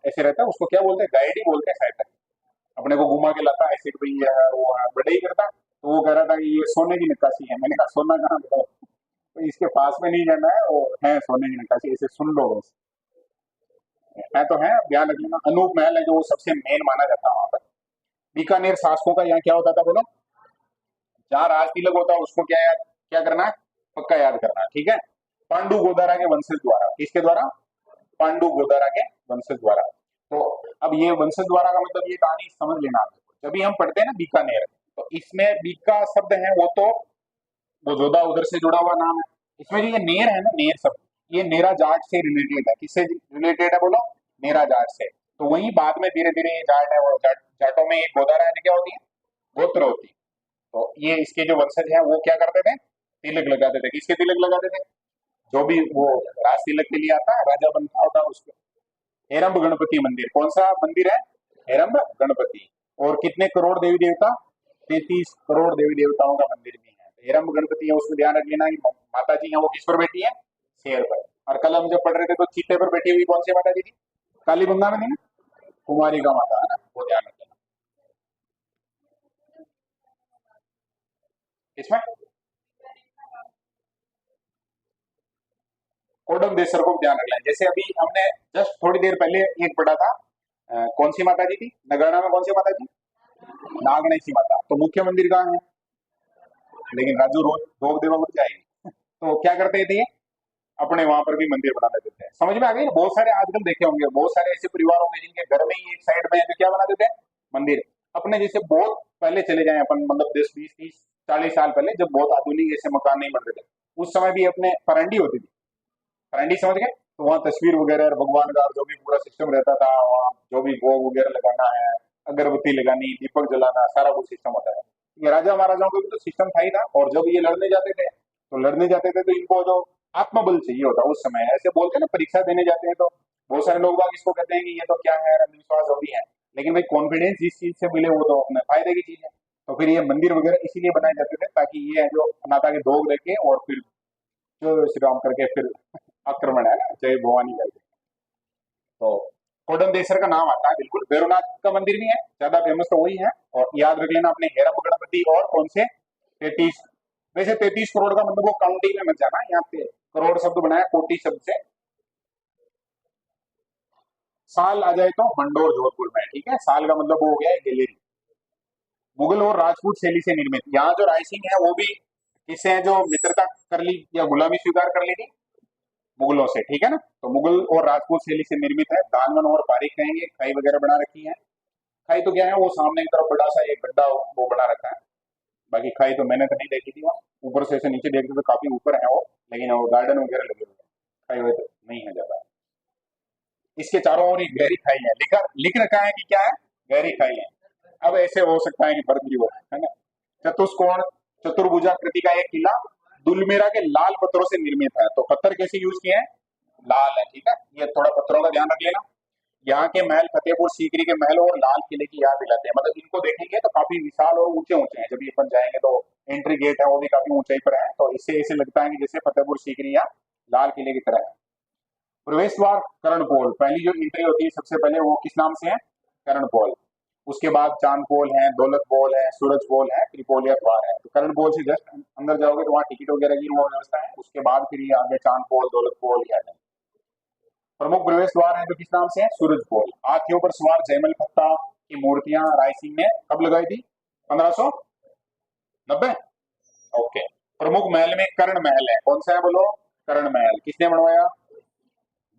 ऐसे रहता है उसको क्या बोलते हैं, गाइड ही बोलते हैं शायद तक। अपने को घुमा के लाता ऐसे कि भाई ये है वो है, बड़े ही करता, तो वो कह रहा था कि ये सोने की नक्काशी है। मैंने कहा सोना कहाँ बताओ, तो इसके पास में नहीं जाना है, वो है सोने की नक्काशी, ऐसे सुन लो बस। है तो है, ध्यान रख लेना। अनूप महल है जो वो सबसे मेन माना जाता है वहां पर। बीकानेर शासकों का यहाँ क्या होता था बोलो? जहाँ राज तिलक होता है उसको क्या याद, क्या करना है, पक्का याद करना है, ठीक है। पांडु गोदारा के वंशज द्वारा, किसके द्वारा? पांडु गोदारा के वंशज द्वारा। तो अब ये वंशज द्वारा का मतलब ये कहानी समझ लेना आपको। जब भी हम पढ़ते हैं ना बीकानेर, तो इसमें बीका शब्द है वो जोधा उधर से जुड़ा हुआ नाम है। इसमें जो ये नेर है ना, नेर शब्द, ये नेरा जाट से रिलेटेड है। किससे रिलेटेड है बोलो? नेरा जाट से। तो वही बाद में धीरे धीरे ये जाट है, वो जाटों में एक गोदारा है क्या होती है, गोत्र होती है। तो ये इसके जो वंशज हैं वो क्या करते थे, तिलक लगाते थे। किसके तिलक लगाते थे? जो भी वो राज तिलक के लिए आता है, राजा बनता होता उसको। हेरम्ब गणपति मंदिर, कौन सा मंदिर है? हेरम्ब गणपति। और कितने करोड़ देवी देवता? 33 करोड़ देवी देवताओं का मंदिर भी है। तो हेरम्ब गणपति है, उसमें ध्यान रख लेना कि माता जी है वो किस पर बैठी है, शेर पर। और कल हम जब पढ़ रहे थे तो चीते पर बैठी हुई कौन सी माता जी थी? काली गंगा में थी ना, कुमारी का माता है ना, वो ध्यान रख लेना। इसमें कोडम देसर को ध्यान रख लेना। जैसे अभी हमने जस्ट थोड़ी देर पहले एक पढ़ा था, कौन सी माता जी थी नगरना में, कौन सी माता जी? नागणेशी माता। तो मुख्य मंदिर कहाँ है? लेकिन राजू रोज भोग देवा बन जाएगी। तो क्या करते थे ये, अपने वहां पर भी मंदिर बना देते थे। समझ में आ गई? बहुत सारे आजकल देखे होंगे, बहुत सारे ऐसे परिवार होंगे जिनके घर में ही एक साइड में है जो क्या बना देते हैं, मंदिर। अपने जैसे बहुत पहले चले जाए अपन, मतलब 10 20 30 40 साल पहले, जब बहुत आधुनिक ऐसे मकान नहीं बन रहे थे, उस समय भी अपने परांडी होती थी। परांडी समझ गए? तो वहाँ तस्वीर वगैरह और भगवान का जो भी पूरा सिस्टम रहता था, वहाँ जो भी भोग वगैरह लगाना है, अगरबत्ती लगानी, दीपक जलाना, सारा कुछ सिस्टम होता है। ये राजा महाराजाओं का भी तो सिस्टम था ही था। और जब ये लड़ने जाते थे, तो लड़ने जाते थे तो इनको जो आत्मबल चाहिए होता उस समय, ऐसे बोलते हैं ना, परीक्षा देने जाते हैं तो बहुत सारे लोग बाग इसको कहते हैं कि ये तो क्या है, अंधविश्वास हो भी है। लेकिन भाई कॉन्फिडेंस जिस चीज से मिले वो तो अपने फायदे की चीज है। तो फिर ये मंदिर वगैरह इसीलिए बनाए जाते थे ताकि ये है जो माता के भोग रखे, और फिर जो श्री राम करके फिर आक्रमण है ना, जय भवानी करके। तो कोडम देसर का नाम आता है बिल्कुल। भैरवनाथ का मंदिर भी है, ज्यादा फेमस तो वही है। और याद रख लेना अपने हेरम गणपति और कौन से, 33। वैसे 33 करोड़ का मतलब वो काउंटिंग में मत जाना, यहाँ पे करोड़ शब्द बनाया कोटि शब्द से। साल आ जाए तो मंडोर जोधपुर में है, ठीक है। साल का मतलब वो हो गया है गैलेरी। मुगल और राजपूत शैली से निर्मित, यहाँ जो राइसिंग है वो भी किससे है, जो मित्रता कर ली या गुलामी स्वीकार कर ली थी, मुगलों से, ठीक है ना। तो मुगल और राजपूत शैली से निर्मित है। दानवन और बारीक कहेंगे, खाई वगैरह बना रखी है। खाई तो क्या है, वो सामने की तरफ बड़ा सा एक गड्ढा वो बना रखा है। बाकी खाई तो मैंने तो नहीं देखी थी वहाँ। ऊपर से ऐसे नीचे देखते तो काफी ऊपर है वो, लेकिन वो गार्डन वगैरह लगे हुए हैं, खाई हुए तो नहीं है ज्यादा। इसके चारों ओर एक गहरी खाई है, लिखा लिख रखा है कि क्या है, गहरी खाई है। अब ऐसे हो सकता है कि बर्फ भी हो, है ना। चतुष्कोण चतुर्भुजाकृति का एक किला दुलमेरा के लाल पत्थरों से निर्मित है। तो पत्थर कैसे यूज किए हैं, लाल है, ठीक है। ये थोड़ा पत्थरों का ध्यान रख लेना। यहाँ के महल फतेहपुर सीकरी के महल और लाल किले की याद दिलाते हैं। मतलब इनको देखेंगे तो काफी विशाल और ऊंचे ऊंचे हैं। जब ये अपन जाएंगे तो एंट्री गेट है वो भी काफी ऊंचाई पर है, तो इससे ऐसे लगता है कि जैसे फतेहपुर सीकरी या लाल किले की तरह है। प्रवेश द्वार कर्णपोल, पहली जो एंट्री होती है सबसे पहले वो किस नाम से है, कर्णपोल। उसके बाद चांद पोल है, दौलत पोल है, सूरज पोल है, त्रिपोलिया द्वार है। तो कर्ण पोल से जस्ट अंदर जाओगे तो वहाँ टिकट वगैरह की वो व्यवस्था है। उसके बाद फिर ये आगे चांद पोल, दौलत पोल ये आ जाएंगे। प्रमुख प्रवेश द्वार है जो किस नाम से है, सूरज पोल। हाथियों पर सवार जयमल भत्ता की मूर्तियां राय सिंह ने कब लगाई थी, 1590। ओके। प्रमुख महल में कर्ण महल है, कौन सा है बोलो, कर्ण महल। किसने बनवाया,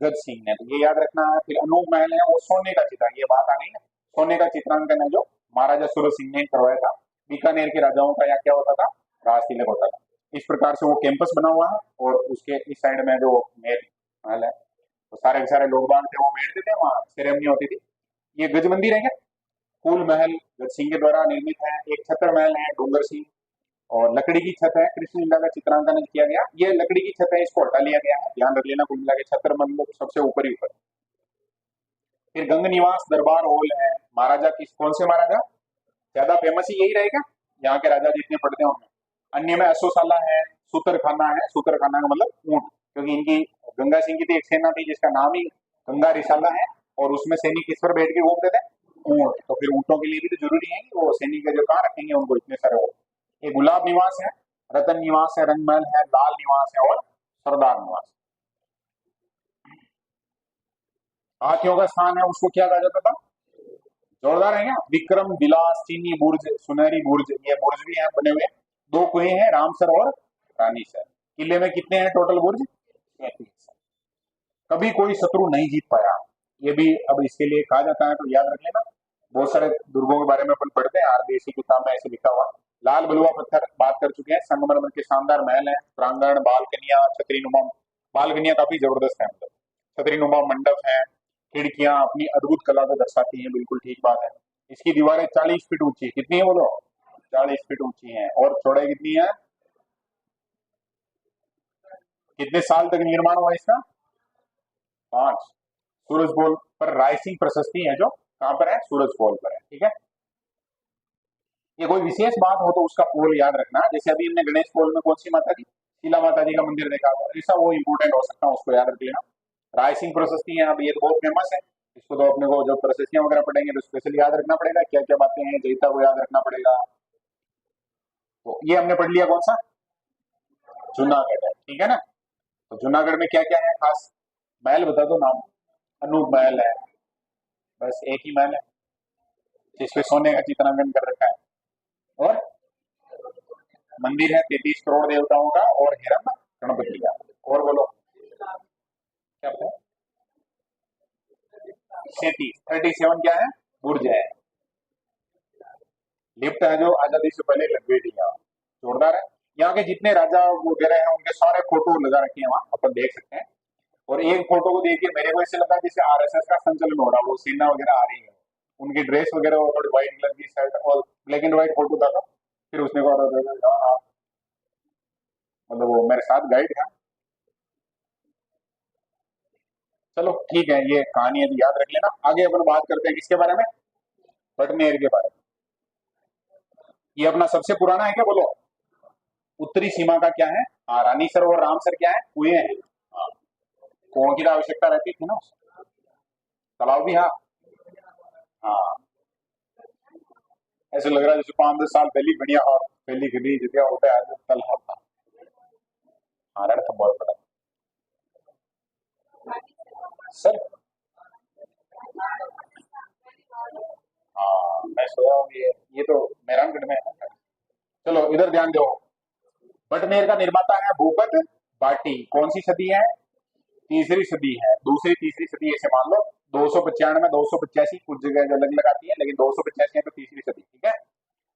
गज सिंह ने। तो ये याद रखना है। फिर अनूप महल है वो सोने का चित्रण, ये बात आ गई ना, सोने का चित्रांकन है जो महाराजा सूरज सिंह ने करवाया था। बीकानेर के राजाओं का यहाँ क्या होता था, राज तिलक होता था। इस प्रकार से वो कैंपस बना हुआ है और उसके इस साइड में जो मेन महल है, तो सारे के सारे लोग बाग थे वो बैठते थे, वहाँ सेरेमनी होती थी। ये गज मंदिर है क्या, फूल महल गज सिंह के द्वारा निर्मित है। एक छत्र महल है डूंगर सिंह, और लकड़ी की छत है, कृष्ण लीला का चित्रांकन किया गया। ये लकड़ी की छत है, इसको हटा लिया गया है, ध्यान रख लेना। कुल मिला के छत्र मतलब सबसे ऊपर ही ऊपर। फिर गंग निवास दरबार हॉल है, महाराजा किस, कौन से महाराजा, ज्यादा फेमस ही यही रहेगा यहाँ के राजा जितने पढ़ते हैं उनमें। अन्य में अश्वशाला है, सूत्रखाना है, सूत्रखाना का मतलब ऊंट, क्योंकि इनकी गंगा सिंह की थी एक सेना थी जिसका नाम ही गंगा रिसाला है, और उसमें सैनिक किस पर बैठ के घूमते थे, ऊंट। तो फिर ऊंटों के लिए भी तो जरूरी है कि वो सैनिक का जो कहाँ रखेंगे उनको इतने सारे वो। ये गुलाब निवास है, रतन निवास है, रंगमहल है, लाल निवास है और सरदार निवास। हाथियों का स्थान है उसको क्या कहा जाता था, जोरदार है क्या, विक्रम विलास, चीनी बुर्ज, सुनहरी बुर्ज, ये बुर्ज भी यहाँ बने हुए। दो कुएं हैं, रामसर और रानीसर। किले में कितने हैं टोटल बुर्ज, 33। कभी कोई शत्रु नहीं जीत पाया, ये भी अब इसके लिए कहा जाता है, तो याद रख लेना। बहुत सारे दुर्गों के बारे में अपन पढ़ते हैं, आरबीएससी किताब में ऐसे लिखा हुआ। लाल बलुआ पत्थर बात कर चुके हैं, संगमरमर के शानदार महल है, प्रांगण, बालकनियां, छतरी नुमा, बालकनियां काफी जबरदस्त है, मतलब छतरी नुमा मंडप है, खिड़कियां अपनी अद्भुत कला को दर्शाती हैं, बिल्कुल ठीक बात है। इसकी दीवारें 40 फीट ऊंची, कितनी है बोलो, 40 फीट ऊंची है, और चौड़ाई कितनी है, कितने साल तक निर्माण हुआ इसका, 5। सूरज पोल पर रायसिंह प्रशस्ति है जो कहां पर है, सूरज पोल पर है, ठीक है। ये कोई विशेष बात हो तो उसका पोल याद रखना, जैसे अभी हमने गणेश पोल में कौन सी माता की, शीला माता जी का मंदिर देखा होगा, ऐसा वो इंपोर्टेंट हो सकता है, उसको याद रख लेना। रायसिंह प्रशस्ति है, अब ये तो बहुत फेमस है, इसको तो अपने को जब प्रशस्तियां वगैरह पढ़ेंगे तो स्पेशली याद रखना पड़ेगा, क्या क्या बातें हैं, जयिता को याद रखना पड़ेगा। तो ये हमने पढ़ लिया कौन सा, जूनागढ़ है, ठीक है ना। तो जूनागढ़ में क्या क्या है खास, महल बता दो नाम, अनूप महल है, बस एक ही महल है जिसपे सोने का चित्रांकन कर रखा है, और मंदिर है 33 करोड़ देवताओं का, और हिरण्य गणपति का। और बोलो क्या बताया, 37 क्या है, बुर्ज है, लिफ्ट है जो आजादी से पहले लग गई थी यहाँ, जोरदार है। यहाँ के जितने राजा वगैरह हैं उनके सारे फोटो लगा रखे हैं वहाँ, अपन देख सकते हैं। और एक फोटो को देखिए मेरे को ऐसे लगा जैसे आरएसएस का संचलन हो रहा है, वो सेना वगैरह आ रही है, उनकी ड्रेस वगैरह वो थोड़ी व्हाइट कलर की शर्ट, और ब्लैक एंड व्हाइट फोटो था। फिर उसने कहा हाँ, मतलब वो मेरे साथ गाइड था। चलो ठीक है, ये कहानी अभी याद रख लेना। आगे अपन बात करते हैं किसके बारे में, बटनेर के बारे में। ये अपना सबसे पुराना है क्या बोलो, उत्तरी सीमा का क्या है, हाँ रानीसर और रामसर क्या है, कुएं हैं। हाँ, कुओं की तो आवश्यकता रहती थी ना, तालाब भी, हाँ हाँ। ऐसे लग रहा है जैसे 5-10 साल पहले बढ़िया, हाँ पहली गली जगह होता है तालाब था। हाँ रण तो बहुत बड़ा सर। हाँ मैं सोया हूँ, ये तो मेहरानगढ़ में है ना। चलो इधर ध्यान दो, बटनेर का निर्माता है भूपत बाटी, कौन सी सदी है, तीसरी सदी है, दूसरी तीसरी सदी ऐसे मान लो। 295, 285 कुछ जगह जो अलग अलग आती है, लेकिन 285 है तो तीसरी सदी, ठीक है।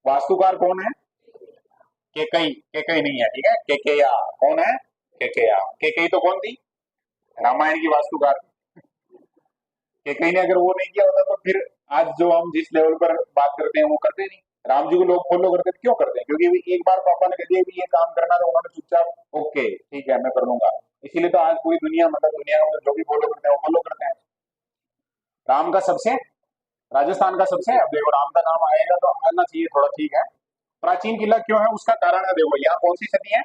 वास्तुकार कौन है, केकई, केकई नहीं है, ठीक है, केकेया। कौन है, केकेया। केकई तो कौन थी, रामायण की वास्तुकार। कि कहीं ने अगर वो नहीं किया होता तो फिर आज जो हम जिस लेवल पर बात करते हैं वो करते नहीं। राम जी को लोग फॉलो करते थे, क्यों करते हैं? क्योंकि एक बार पापा ने कह दिया भी ये काम करना, तो उन्होंने चुपचाप ओके ठीक है मैं कर लूंगा। इसीलिए तो आज पूरी दुनिया, मतलब दुनिया में जो भी फॉलो करते हैं वो फॉलो करते हैं। राम का सबसे, राजस्थान का सबसे, अब देखो राम का नाम आएगा तो आना चाहिए थोड़ा, ठीक है। प्राचीन किला क्यों है उसका कारण है, देखो यहाँ कौन सी सदी है,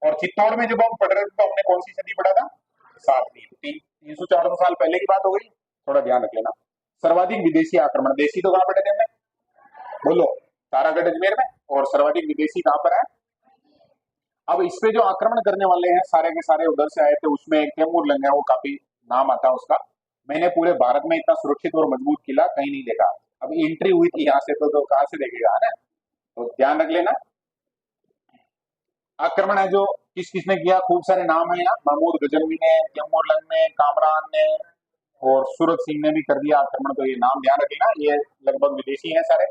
और चित्तौड़ में जब हम पढ़ रहे थे तो हमने कौन सी सदी पढ़ा था? 7वीं। 300-400 साल पहले की बात हो गई, थोड़ा ध्यान रख लेना। सर्वाधिक विदेशी आक्रमण, देशी तो कहाँ पढ़े थे हमने? बोलो। तारागढ़ अजमेर में। और सर्वाधिक विदेशी कहाँ पर है? अब इस पे जो आक्रमण करने वाले हैं सारे के सारे उधर से आए थे, उसमें एक तैमूर लंग है, वो काफी नाम आता है उसका। मैंने पूरे भारत में इतना सुरक्षित और मजबूत किला कहीं नहीं देखा। अभी एंट्री हुई थी यहाँ से तो कहाँ से देखेगा, है ना? तो ध्यान रख लेना। आक्रमण है जो किस किसने किया, खूब सारे नाम है यहाँ। महमूद गजनवी ने, तैमूर लंग ने, कामरान ने और सूरत सिंह ने भी कर दिया आक्रमण, तो ये नाम ध्यान रखना, ये लगभग विदेशी हैं सारे।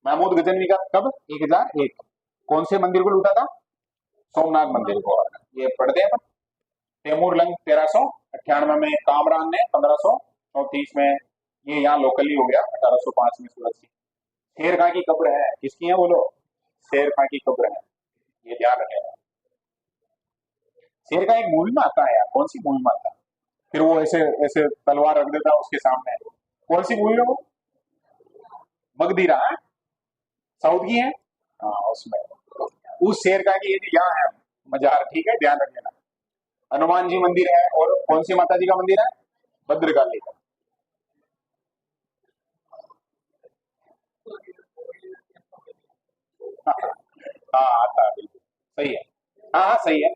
महमूद गजनवी का कब? 1001। कौन से मंदिर को लूटा था? सोमनाथ मंदिर को। ये पढ़ते हैं अपन। तैमूर लंग 1398 में, कामरान ने 1534 में। ये यहाँ लोकली हो गया 1805 में सूरत सिंह। शेर खां की कब्र है, किसकी है बोलो? शेर खां की कब्र है, ये ध्यान रखेगा। शेर का एक मूवी में आता है यार, कौन सी मूवी में आता है? फिर वो ऐसे ऐसे तलवार रख देता है उसके सामने, कौन सी मूवी है वो? मगधीरा है? साउथ की है। हाँ उसमें उस शेर का की ये यहाँ है मजार, ठीक है ध्यान रख लेना। हनुमान जी मंदिर है, और कौन सी माता जी का मंदिर है? भद्रकाली का। हाँ हाँ, आता है बिल्कुल, सही है। हाँ हाँ सही है।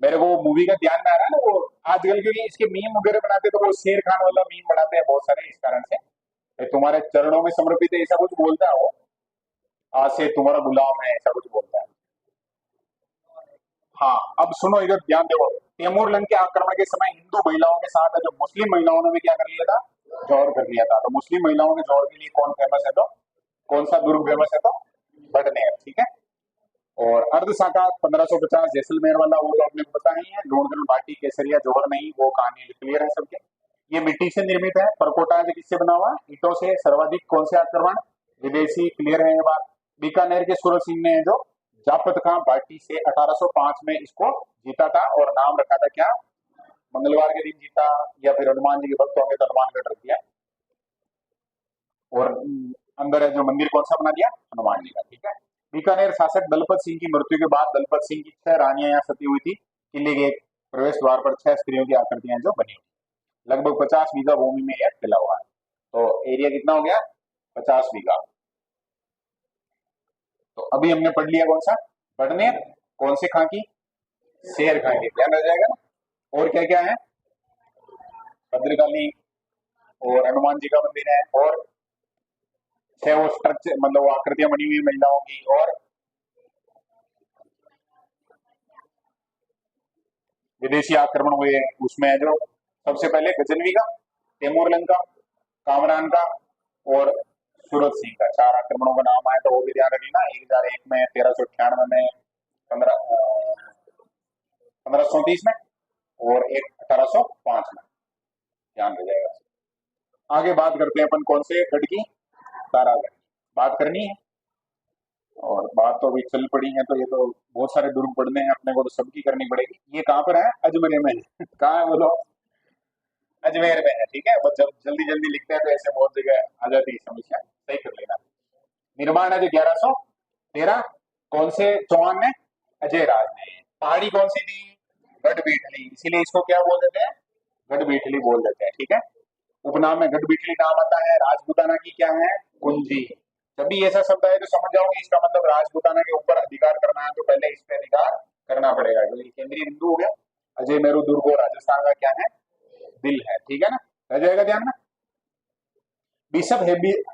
मेरे को मूवी का ध्यान में आ रहा है ना वो, आजकल क्योंकि इसके मीम वगैरह बनाते तो वो शेर खान वाला मीम बनाते हैं बहुत सारे, इस कारण से ये तुम्हारे चरणों में समर्पित है, ऐसा कुछ बोलता है वो। आज से तुम्हारा गुलाम है, ऐसा कुछ बोलता है। हाँ अब सुनो इधर ध्यान दो। तैमूर लंग के आक्रमण के समय हिंदू महिलाओं के साथ जो मुस्लिम महिलाओं ने भी क्या कर लिया था? जौहर कर लिया था। तो मुस्लिम महिलाओं के जौहर के लिए कौन फेमस है? तो कौन सा दुर्ग फेमस है? तो बडनेर, ठीक है। और अर्ध शाखा 1550 जैसलमेर वाला, वो तो आपने पता ही है। लूणगढ़ भाटी केसरिया जौहर नहीं, वो कहानी क्लियर है सबके। ये मिट्टी से निर्मित है। परकोटा जो किससे बना हुआ? ईटों से। सर्वाधिक कौन से आक्रमण? विदेशी, क्लियर है ये बात। बीकानेर के सूरज सिंह ने जो जापत खां भाटी से 1805 में इसको जीता था, और नाम रखा था क्या? मंगलवार के दिन जीता, या फिर हनुमान जी के भक्त होंगे तो हनुमानगढ़ रख दिया। और अंदर है जो मंदिर कौन सा बना दिया? हनुमान जी का, ठीक है। बीकानेर शासक दलपत सिंह की मृत्यु के बाद दलपत सिंह की 6 रानियां यहाँ सती हुई थी। किले के एक प्रवेश द्वार पर 6 स्त्रियों की आकृतियां जो बनी हुई। लगभग 50 बीघा भूमि में यह फैला हुआ है। तो एरिया कितना हो गया? 50 बीघा। तो अभी हमने पढ़ लिया कौन सा? बडनेर। कौन से खां की? शेर खां की, ध्यान रह जाएगा ना। और क्या क्या है? भद्रकाली, और हनुमान जी का मंदिर है, और 6 वो स्ट्रक्चर, मतलब वो आकृतियां बनी हुई महिलाओं की। और विदेशी आक्रमण हुए उसमें जो सबसे पहले गजनवी का, तैमूर लंग का, कामरान का, और सूरत सिंह का। 4 आक्रमणों का नाम आया, तो वो भी ध्यान रखना। 1001 में, 1398 में, 1530 में, और एक 1805 में, ध्यान रह जाएगा। आगे बात करते हैं अपन कौन से गढ़ की? तारागढ़। बात करनी है, और बात तो अभी चल पड़ी है, तो ये तो बहुत सारे दुर्ग पढ़ने हैं अपने को, तो सबकी करनी पड़ेगी। ये कहाँ पर है? अजमेर में। कहाँ है बोलो? अजमेर में है, ठीक है। बस जब जल्दी जल्दी लिखते हैं तो ऐसे बहुत जगह आ जाती है समस्या, सही कर लेना। निर्माण है जो 1113, कौन से चौहान ने? अजय राज ने। पहाड़ी कौन सी थी? गढ़बीठली, इसीलिए इसको क्या बोल देते हैं? गढ़बीठली बोल देते हैं, ठीक है। उपनाम में गढ़बीठली नाम आता है। राजपूताना की क्या है? कुंजी। जब भी ऐसा शब्द है तो समझ जाओ कि इसका मतलब राजपूताना के ऊपर अधिकार करना है, तो पहले इस पे अधिकार करना पड़ेगा, क्योंकि केंद्रीय बिंदु हो गया। अजय मेरू दुर्ग और राजस्थान का क्या है? दिल है, ठीक है ना। रह जाएगा ध्यान में। बिशप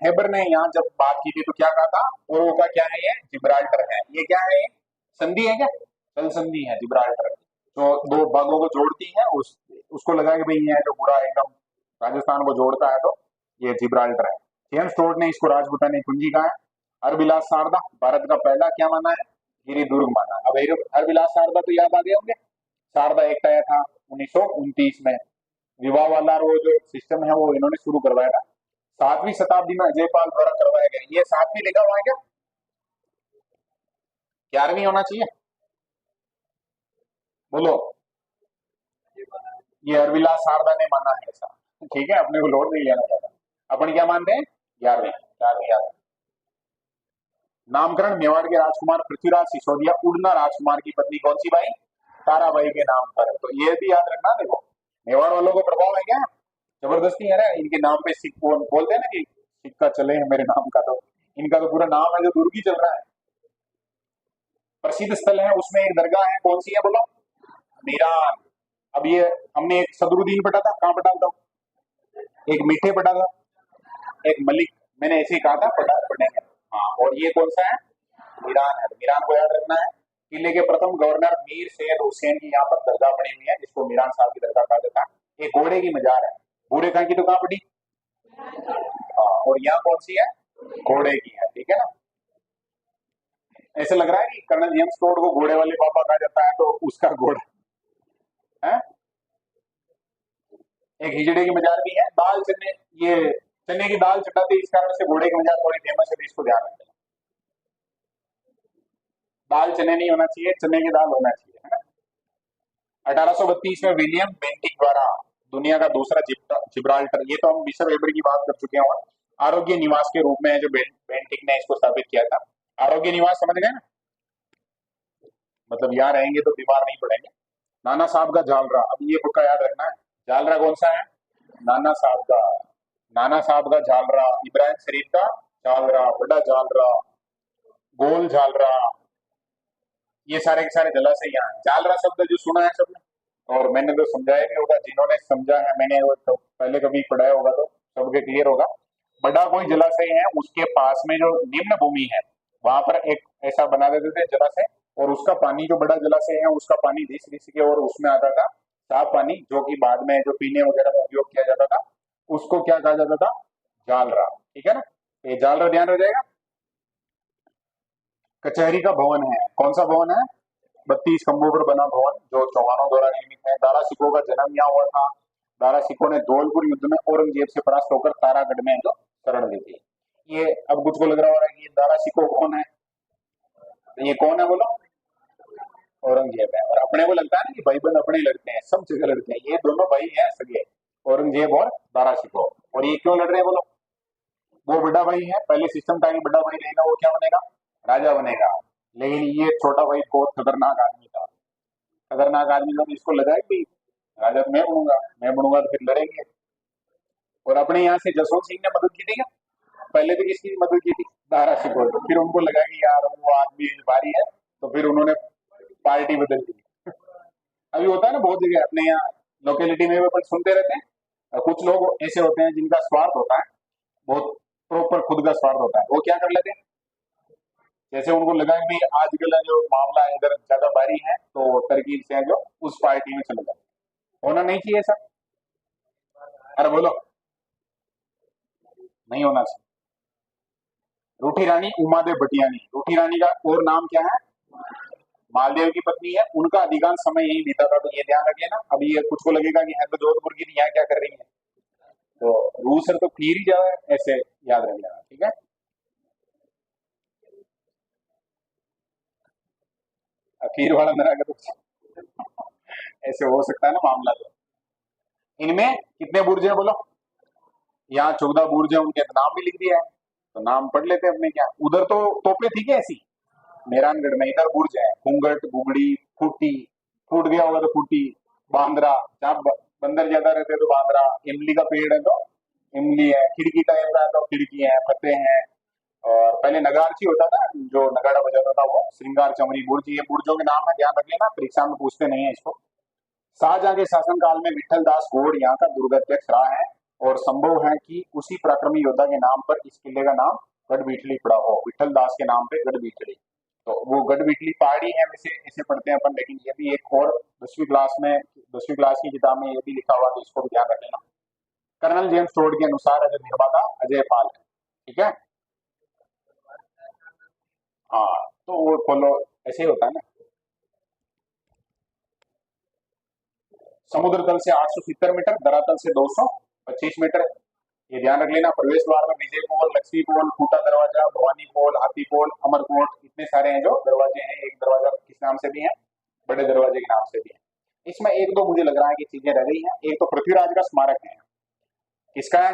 हेबर ने यहाँ जब बात की थी तो क्या कहा था? पूर्व का क्या है? ये जिब्राल्टर है। ये क्या है? ये संधि है क्या? चल संधि है जिब्राल्टर, जो दो भागों को जोड़ती है। उसको लगा कि भाई ये जो पूरा एकदम राजस्थान को जोड़ता है, तो ये जिब्राल्टर है। जेम्स टोड ने इसको राजपूताना कुंजी कहा है। हरबिलास शारदा भारत का पहला क्या माना है? गिरी दुर्ग माना। अब हरबिलास शारदा तो याद आ गए होंगे। शारदा एक्ट आया था 1929 में। विवाह वाला वो जो सिस्टम है वो इन्होंने शुरू करवाया था। 7वीं शताब्दी में अजयपाल द्वारा करवाया गया। ये 7वीं लिखा हुआ है क्या? 11वीं होना चाहिए। बोलो। ये हरविलास शारदा ने माना है ऐसा। ठीक है, अपने को लोड नहीं लेना चाहता। अपन क्या मानते हैं? 11वीं। 11वीं याद। नामकरण मेवाड़ के राजकुमार पृथ्वीराज सिसोदिया उड़ना राजकुमार की पत्नी कौन सी बाई? ताराबाई के नाम पर है। तो ये भी याद रखना। देखो, मेवाड़ वालों को प्रभाव है क्या? जबरदस्ती है ना, इनके नाम पे वो बोलते हैं ना कि सिक्का चले है मेरे नाम का। तो इनका तो पूरा नाम है जो दुर्गी चल रहा है। प्रसिद्ध स्थल है उसमें एक दरगाह है, कौन सी है बोलो? मीरान। अब ये हमने एक सदरुद्दीन पढ़ा था, कहाँ पढ़ा था? एक मीठे पढ़ा था, एक मलिक। मैंने ऐसे ही कहा था पढ़ा पढ़ेंगे। हाँ, और ये कौन सा है? मीरान है। मीरान को याद रखना है। किले के प्रथम गवर्नर मीर सैयद हुसैन की यहाँ पर दरगाह बनी हुई है, जिसको मीरान साहब की दरगाह कहा जाता है। एक घोड़े की मजार है। बूढ़े खां की तो कहाँ पड़ी? हाँ, और यहाँ कौन सी है? घोड़े की है। ठीक है ना? ऐसे लग रहा है कि कर्नल जेम्स टोड को घोड़े वाले बाबा कहा जाता है, तो उसका घोड़ा है। एक हिजड़े की मजार भी है। दाल चने, ये चने की दाल चटाते इस कारण से घोड़े की मजार थोड़ी फेमस है, तो इसको ध्यान रखना। दाल चने नहीं होना चाहिए, चने की दाल होना चाहिए, है ना? 1832 में विलियम बेंटिक द्वारा दुनिया का दूसरा जिब्राल्टर, ये तो हम मिस्र वेबर की बात कर चुके हैं, और आरोग्य निवास के रूप में है जो बेंटिक ने इसको स्थापित किया था। आरोग्य निवास समझ गए ना? मतलब यहाँ रहेंगे तो बीमार नहीं पड़ेंगे। नाना साहब का जालरा, अब ये बुक का याद रखना है। जालरा कौन सा है? नाना साहब का। नाना साहब का जालरा, इब्राहिम शरीफ का जालरा, बड़ा जालरा, गोल जालरा, ये सारे के सारे जलाशय यहाँ हैं। जालरा शब्द जो सुना है सबने, और मैंने तो समझाया भी होगा, जिन्होंने समझा है मैंने वो तो पहले कभी पढ़ाया होगा तो सबके क्लियर होगा। बड़ा कोई जलाशय है, उसके पास में जो निम्न भूमि है वहां पर एक ऐसा बना देते थे जलाशय, और उसका पानी, जो बड़ा जलाशय है उसका पानी रिस रिस के और उसमें आता था साफ पानी, जो कि बाद में जो पीने वगैरह में उपयोग किया जाता था, उसको क्या कहा जाता था? जालरा। ठीक है ना? ये जालरा ध्यान रह जाएगा। कचहरी का भवन है, कौन सा भवन है? 32 खंभों पर बना भवन, जो चौहानों द्वारा निर्मित है। दारा सिकों का जन्म यहाँ हुआ था। दारा सिकों ने धौलपुर युद्ध में औरंगजेब से परास्त होकर तारागढ़ में जो शरण ली थी। ये अब कुछ को लग रहा होगा कि ये दारा सिको कौन है? तो ये कौन है बोलो? औरंगजेब है। और अपने को लगता है ना कि भाई बंद अपने ही लड़ते हैं, सब जगह लड़ते हैं। ये दोनों भाई हैं सगे, औरंगजेब और दारा सिको। और ये क्यों लड़ रहे हैं बोलो? वो बड़ा भाई है, पहले सिस्टम था कि बड़ा भाई रहेगा वो क्या बनेगा? राजा बनेगा। लेकिन ये छोटा भाई बहुत खतरनाक आदमी था। खतरनाक आदमी था, तो इसको लगा कि राजा तो मैं बनूंगा तो फिर लड़ेंगे। और अपने यहाँ से जसवंत सिंह ने मदद की थी क्या? पहले तो किसकी मदद की थी? दारा सिकोह। फिर उनको लगा कि यार वो आदमी भारी है, तो फिर उन्होंने पार्टी बदल दी। अभी होता है ना बहुत जगह अपने यहाँ लोकेलिटी में भी अपन सुनते रहते हैं। कुछ लोग ऐसे होते हैं जिनका स्वार्थ होता है, बहुत प्रॉपर खुद का स्वार्थ होता है। वो क्या कर लेते हैं, जैसे उनको लगा कि भाई आजकल जो मामला है इधर ज्यादा भारी है, तो तरकीब से है जो उस पार्टी में चले जाते हैं। होना नहीं चाहिए ऐसा। अरे बोलो। नहीं होना चाहिए। रूठी रानी उमादेव भटियानी, रूठी रानी का और नाम क्या है? मालदेव की पत्नी है। उनका अधिकांश समय यही बीता था, तो ये ध्यान रखिए ना। अभी ये कुछ को लगेगा कि है तो जोधपुर की, यहाँ क्या कर रही है? तो रूसर तो फिर ही जाए, ऐसे याद रख लेना। ठीक है? फिर वाला मेरा अगर ऐसे हो सकता है ना मामला। तो इनमें कितने बुर्ज है बोलो? यहाँ 14 बुर्ज है, उनके नाम भी लिख दिया है, तो नाम पढ़ लेते हैं अपने। क्या उधर तो तोपे थी क्या ऐसी? मेहरानगढ़ में इधर बुर्ज है, घूंगट, बुगड़ी, फूटी, फूट गया होगा तो फूटी, बांद्रा, जहाँ बंदर ज्यादा रहते हैं तो बांद्रा, इमली का पेड़ है तो इमली है, खिड़की टाइप का है तो खिड़की है, फतेह है। और पहले नगारची होता था, जो नगाड़ा बजाता था वो श्रृंगार चमरी बुर्ज। ये बुर्जों के नाम है, ध्यान रख लेना, परीक्षा में पूछते नहीं है इसको। शाहजहां के शासनकाल में विठल दास गोड़ यहाँ का दुर्गाध्यक्ष रहा है, और संभव है कि उसी पराक्रमी योद्धा के नाम पर इस किले का नाम गढ़बीठली पड़ा हो, विठल दास के नाम पे गढ़बीठली। तो वो गढ़बीठली पहाड़ी है, वैसे इसे पढ़ते हैं अपन, लेकिन ये भी एक और 10वीं क्लास में, 10वीं क्लास की किताब में ये भी लिखा हुआ, तो इसको भी ध्यान रख लेना। कर्नल जेम्स टोड के अनुसार अजय निर्माता अजय पाल है। ठीक है? हाँ, तो वो फॉलो ऐसे ही होता है ना। समुद्र तल से 870 मीटर, धरातल से 225 मीटर। ये ध्यान रख लेना। प्रवेश द्वार में विजय पोल, लक्ष्मी पोल, खूटा दरवाजा, भवानी पोल, हाथी पोल, अमरकोट, इतने सारे हैं जो दरवाजे हैं। एक दरवाजा किस नाम से भी है? बड़े दरवाजे के नाम से भी है। इसमें एक दो मुझे लग रहा है कि चीजें रह गई हैं। एक तो पृथ्वीराज का स्मारक है। किसका है?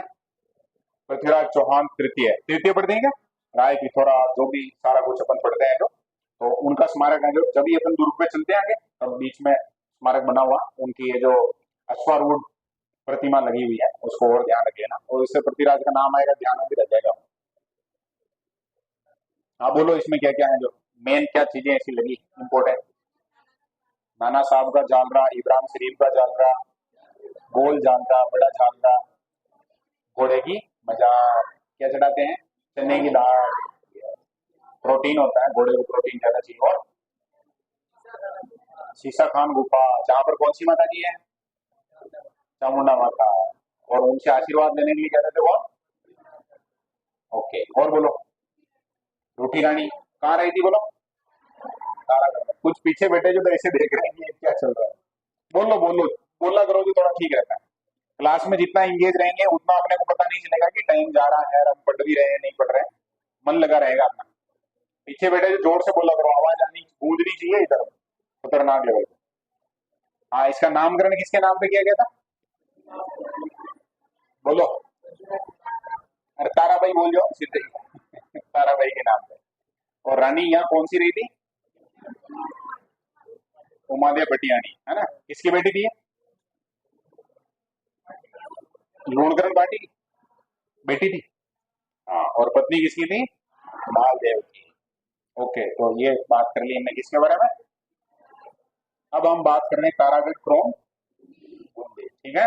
पृथ्वीराज चौहान तृतीय। तृतीय पढ़ते हैं क्या? राय पिथौरा, जो भी सारा कुछ अपन पढ़ते हैं जो, तो उनका स्मारक है। जो जब भी अपन दुर्ग पे चलते हैं आगे, तब बीच में स्मारक बना हुआ, उनकी ये जो अश्वारूढ़ प्रतिमा लगी हुई है, उसको और ध्यान रखिए ना। और इससे पृथ्वीराज का नाम आएगा, ध्यान में भी रह जाएगा। हाँ बोलो, इसमें क्या क्या है जो मेन, क्या चीजें ऐसी लगी इंपोर्टेंट? नाना साहब का जालरा, इब्राहिम शरीफ का जालरा, गोल जालरा, बड़ा जालरा, घोड़े की मजार, क्या चढ़ाते हैं? चने की दाल, प्रोटीन होता है, घोड़े को प्रोटीन ज्यादा चाहिए। और शीशा खान गुफा, जहां पर कौन सी माता जी है? चामुंडा माता। और उनसे आशीर्वाद लेने के लिए क्या देते कौन? ओके, और बोलो। रूठी रानी कहाँ रही थी? बोलो। तारागढ़ में। कुछ पीछे बैठे जो तो ऐसे देख रहे हैं कि ये क्या चल रहा है। बोलो बोलो, बोला करो तो थोड़ा ठीक रहता है। क्लास में जितना एंगेज रहेंगे उतना अपने को पता नहीं चलेगा कि टाइम जा रहा है और हम पढ़ भी रहे हैं नहीं पढ़ रहे हैं। मन लगा रहेगा अपना। पीछे बैठे जो जोर से बोला करो, आवाज आनी गूंजनी चाहिए इधर, खतरनाक लेवल पे। हाँ, इसका नामकरण किसके नाम पे किया गया था? बोलो। अरे ताराबाई बोल जाओ सीधे ताराबाई के नाम पे। और रानी यहाँ कौन सी रही थी? उमादेव भटियानी, है ना? किसकी बेटी थी? लूणकरण पाटिल बेटी थी। हाँ, और पत्नी किसकी थी? मालदेव की। ओके, तो ये बात कर ली हमने किसके बारे में। अब हम बात कर रहे हैं तारागढ़ क्रोम बुंदी, ठीक है।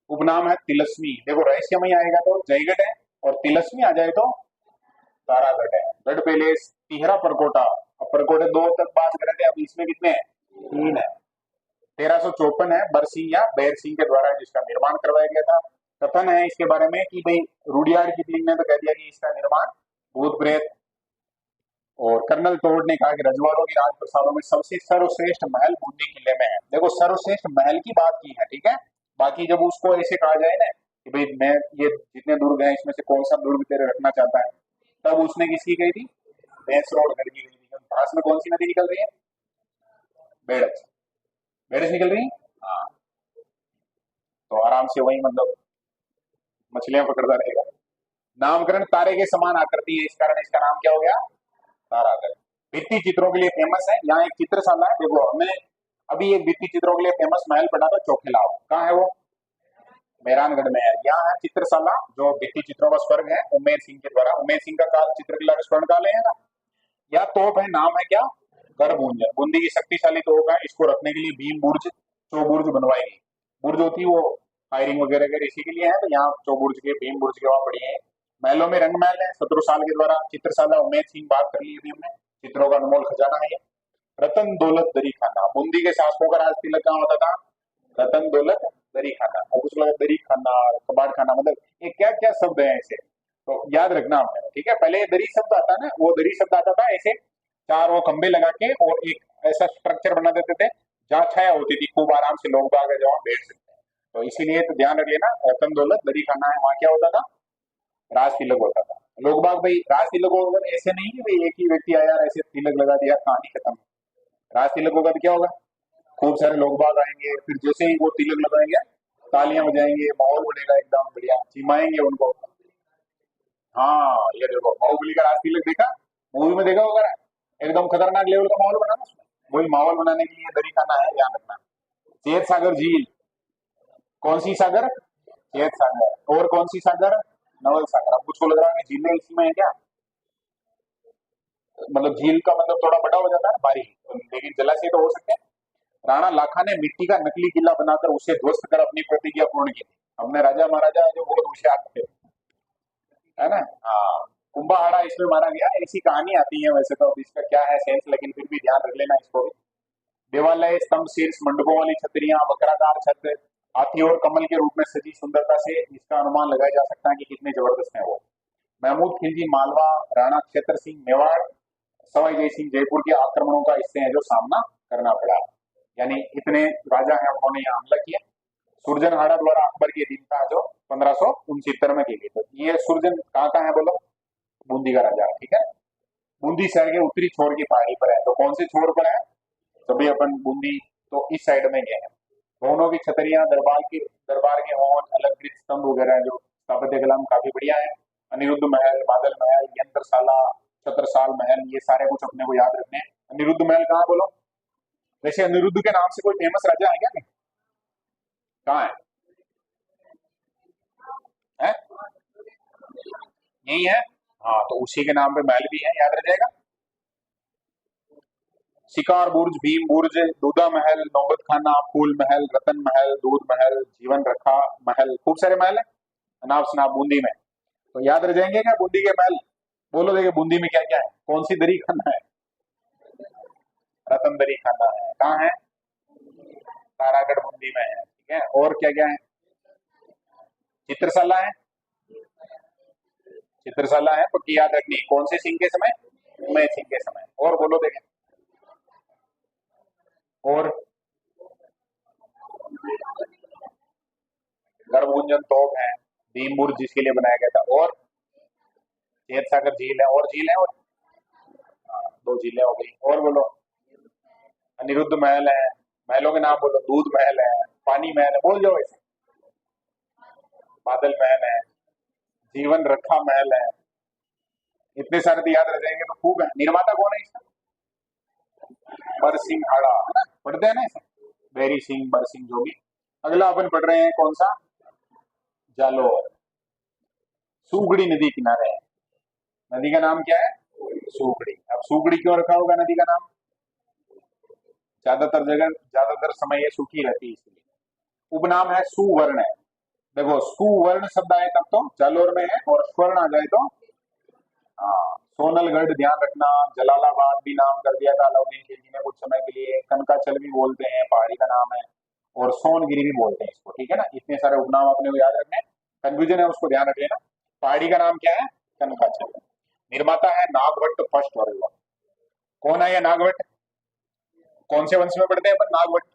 उपनाम है तिलस्मी। देखो रहस्यमय आएगा तो जयगढ़ है, और तिलस्मी आ जाए तो तारागढ़ है। गढ़ पैलेस, तिहरा परकोटा। अब परकोटे दो तक बात कर रहे थे, अब इसमें कितने हैं? तीन है। 1354 है, बरसिंह या बैर सिंह के द्वारा जिसका निर्माण करवाया गया था। कथन है इसके बारे में कि भाई रूडियार्ड किपलिंग ने तो कह दिया कि इसका निर्माण भूत प्रेत, और कर्नल टोड ने कहा कि रजवाड़ों की राजप्रसादों में सबसे सर्वश्रेष्ठ महल बूंदी किले में है। देखो सर्वश्रेष्ठ महल की बात की है, ठीक है। बाकी जब उसको ऐसे कहा जाए ना कि भाई मैं ये जितने दुर्ग हैं इसमें से कौन सा दुर्ग तेरे रखना चाहता है, तब उसने किसकी कही थी? भैंसरोड गढ़ की गई थी। पास में कौन सी नदी निकल रही है? बेड़च। बेड़च निकल रही है। हाँ, तो आराम से वही मतलब मछलियां पकड़ता रहेगा। नामकरण तारे के समान आकृति है, इस कारण इसका नाम क्या हो गया? तारागढ़। भित्ति चित्रों के लिए फेमस है। यहाँ एक चित्रशाला है। देखो हमें अभी एक भित्ति चित्रों के लिए फेमस महल पढ़ा था चौखिलाव, कहाँ है वो? मेहरानगढ़ में है। यहाँ है चित्रशाला जो भित्ति चित्रों का स्वर्ग है, उमेर सिंह के द्वारा। उमेर सिंह का काल चित्रकला का स्वर्ण काल है ना। यह तोप है, नाम है क्या? करबूंज। बूंदी की शक्तिशाली तोप है। इसको रखने के लिए भीम बुर्ज, चौबुर्ज बनवाई गई। बुर्ज होती है वो फायरिंग वगैरह कर इसी के लिए है, तो यहाँ चौबुर्ज के, भीम बुर्ज के वहां पड़ी है। महलों में रंग महल है शत्रुसाल के द्वारा। चित्रशाला उमेद सिंह, बात कर ली अभी हमने। चित्रों का अनमोल खजाना है ये। रतन दौलत दरी खाना, बूंदी के शासकों का राज तिलक कहाँ होता था? रतन दौलत दरी खाना। अब उसके बाद दरी खाना, कबाड़ खाना, मतलब ये क्या क्या शब्द है ऐसे, तो याद रखना हमने, ठीक है। पहले दरी शब्द आता ना, वो दरी शब्द आता था ऐसे चार वो खंबे लगा के, और एक ऐसा स्ट्रक्चर बना देते थे जहाँ छाया होती थी, खूब आराम से लोग बाग जहाँ बैठ सकते हैं। तो इसीलिए तो ध्यान रख लेना, रतन दौलत दरी खाना है, वहाँ क्या होता था? राज तिलक होता था। लोग बाग भाई राज तिलक होगा तो ऐसे नहीं कि भाई एक ही व्यक्ति आया और ऐसे तिलक लगा दिया कहानी खत्म। राज तिलक होगा तो क्या होगा? खूब सारे लोग बाग आएंगे, फिर जैसे ही वो तिलक लगाएंगे तालियां बजाएंगे, माहौल बनेगा एकदम बढ़िया, चिमाएंगे उनको। हाँ, ये देखो बाहुबली का राज तिलक देखा, मूवी में देखा होगा ना? एकदम खतरनाक लेवल का माहौल बना ना उसमें। वही माहौल बनाने के लिए दरी खाना है, ध्यान रखना। चेत सागर झील, कौन सी सागर? चेत सागर। और कौन सी सागर? नवल सागर। अब कुछ को लग रहा है कि झीलें इसी में है क्या? मतलब झील का मतलब थोड़ा बड़ा हो जाता है भारी, लेकिन जलाशय तो हो सकते हैं। राणा लाखा ने मिट्टी का नकली किला बनाकर उसे ध्वस्त कर अपनी प्रतिज्ञा पूर्ण की थी। हमने राजा महाराजा जो बहुत होशियार थे, है ना? हाँ, कुंभाहाड़ा इसमें मारा गया, ऐसी कहानी आती है वैसे तो। अब इसका क्या है सेंस, लेकिन फिर भी ध्यान रख लेना इसको भी। देवालय, स्तंभ, शीर्ष, मंडपों वाली छतरियां, वक्राकार छत, हाथी और कमल के रूप में सजी सुंदरता से इसका अनुमान लगाया जा सकता है कि कितने जबरदस्त है वो। महमूद खिलजी मालवा, राणा क्षेत्र सिंह मेवाड़, सवाई जय सिंह जयपुर के आक्रमणों का इससे है जो सामना करना पड़ा। यानी इतने राजा हैं उन्होंने यहाँ हमला किया। सुरजनहाड़ा द्वारा अकबर की अधीन था जो 1569 में की गई। तो ये सुरजन कहाँ का है बोलो? बूंदी का राजा, ठीक है। बूंदी शहर के उत्तरी छोर की पहाड़ी पर है। तो कौन से छोर पर है? तभी अपन बूंदी तो इस साइड में गए हैं। भवनों की छतरियां, दरबार के हॉल, अलंकृत स्तंभ वगैरह जो स्थापत्य कला में काफी बढ़िया है। अनिरुद्ध महल, बादल महल, यंत्रशाला, छत्रसाल महल, ये सारे कुछ अपने को याद रखने हैं। अनिरुद्ध महल कहाँ बोलो? वैसे अनिरुद्ध के नाम से कोई फेमस राजा है क्या? नहीं, कहाँ है? यही है। हाँ, तो उसी के नाम पे महल भी है, याद रह जाएगा। शिकार बुर्ज, भीम बुर्ज, दूधा महल, नौबत खाना, फूल महल, रतन महल, दूध महल, जीवन रखा महल, खूब सारे महल है अनाप शनाप बूंदी में। तो याद रह जाएंगे क्या बूंदी के महल? बोलो देखिए बूंदी में क्या क्या है। कौन सी दरी खाना है? रतन दरी खाना है। कहाँ है? तारागढ़ बूंदी में है, ठीक है। और क्या क्या है? चित्रशाला है। चित्रशाला है, पक्की याद रखनी। कौन से सिंह के समय? उमय सिंह के समय। और बोलो देखें। और गर्भगुंजन तोप है, भीमबुर्ज जिसके लिए बनाया गया था। और चेत सागर झील है। और झील है। और हाँ, दो झीलें हो गई। और बोलो। अनिरुद्ध महल है। महलों के नाम बोलो। दूध महल है, पानी महल है, बोल जाओ ऐसे। बादल महल है, जीवन रखा महल है। इतने सारे तो याद रह जाएंगे तो खूब है। निर्माता कौन है इसका? बरसिंह हाड़ा, है ना? पढ़ते हैं ना इसे, बैरी सिंह, बरसिंह जोगी। अगला अपन पढ़ रहे हैं कौन सा? जालोर। सुगड़ी नदी किनारे है। नदी का नाम क्या है? सुगड़ी। अब सुगड़ी क्यों रखा होगा नदी का नाम? ज्यादातर समय ये सूखी रहती है इसलिए। उपनाम है सुवर्ण है। देखो सुवर्ण शब्द आए तब तो जालोर में है, और स्वर्ण आ जाए तो हाँ, सोनलगढ़ ध्यान रखना। जलालाबाद भी नाम कर दिया था अलाउद्दीन खिलजी ने कुछ समय के लिए। कनकाचल भी बोलते हैं, पहाड़ी का नाम है। और सोनगिरी भी बोलते हैं इसको, ठीक है ना। इतने सारे उपनाम अपने को याद रखने हैं। कंफ्यूजन है उसको ध्यान रख लेना। पहाड़ी का नाम क्या है? कनकाचल। निर्माता है नागभट्ट फर्स्ट वर्ल्ड। कौन है ये नागभट्ट? कौन से वंश में पढ़ते हैं अपन नागभट्ट?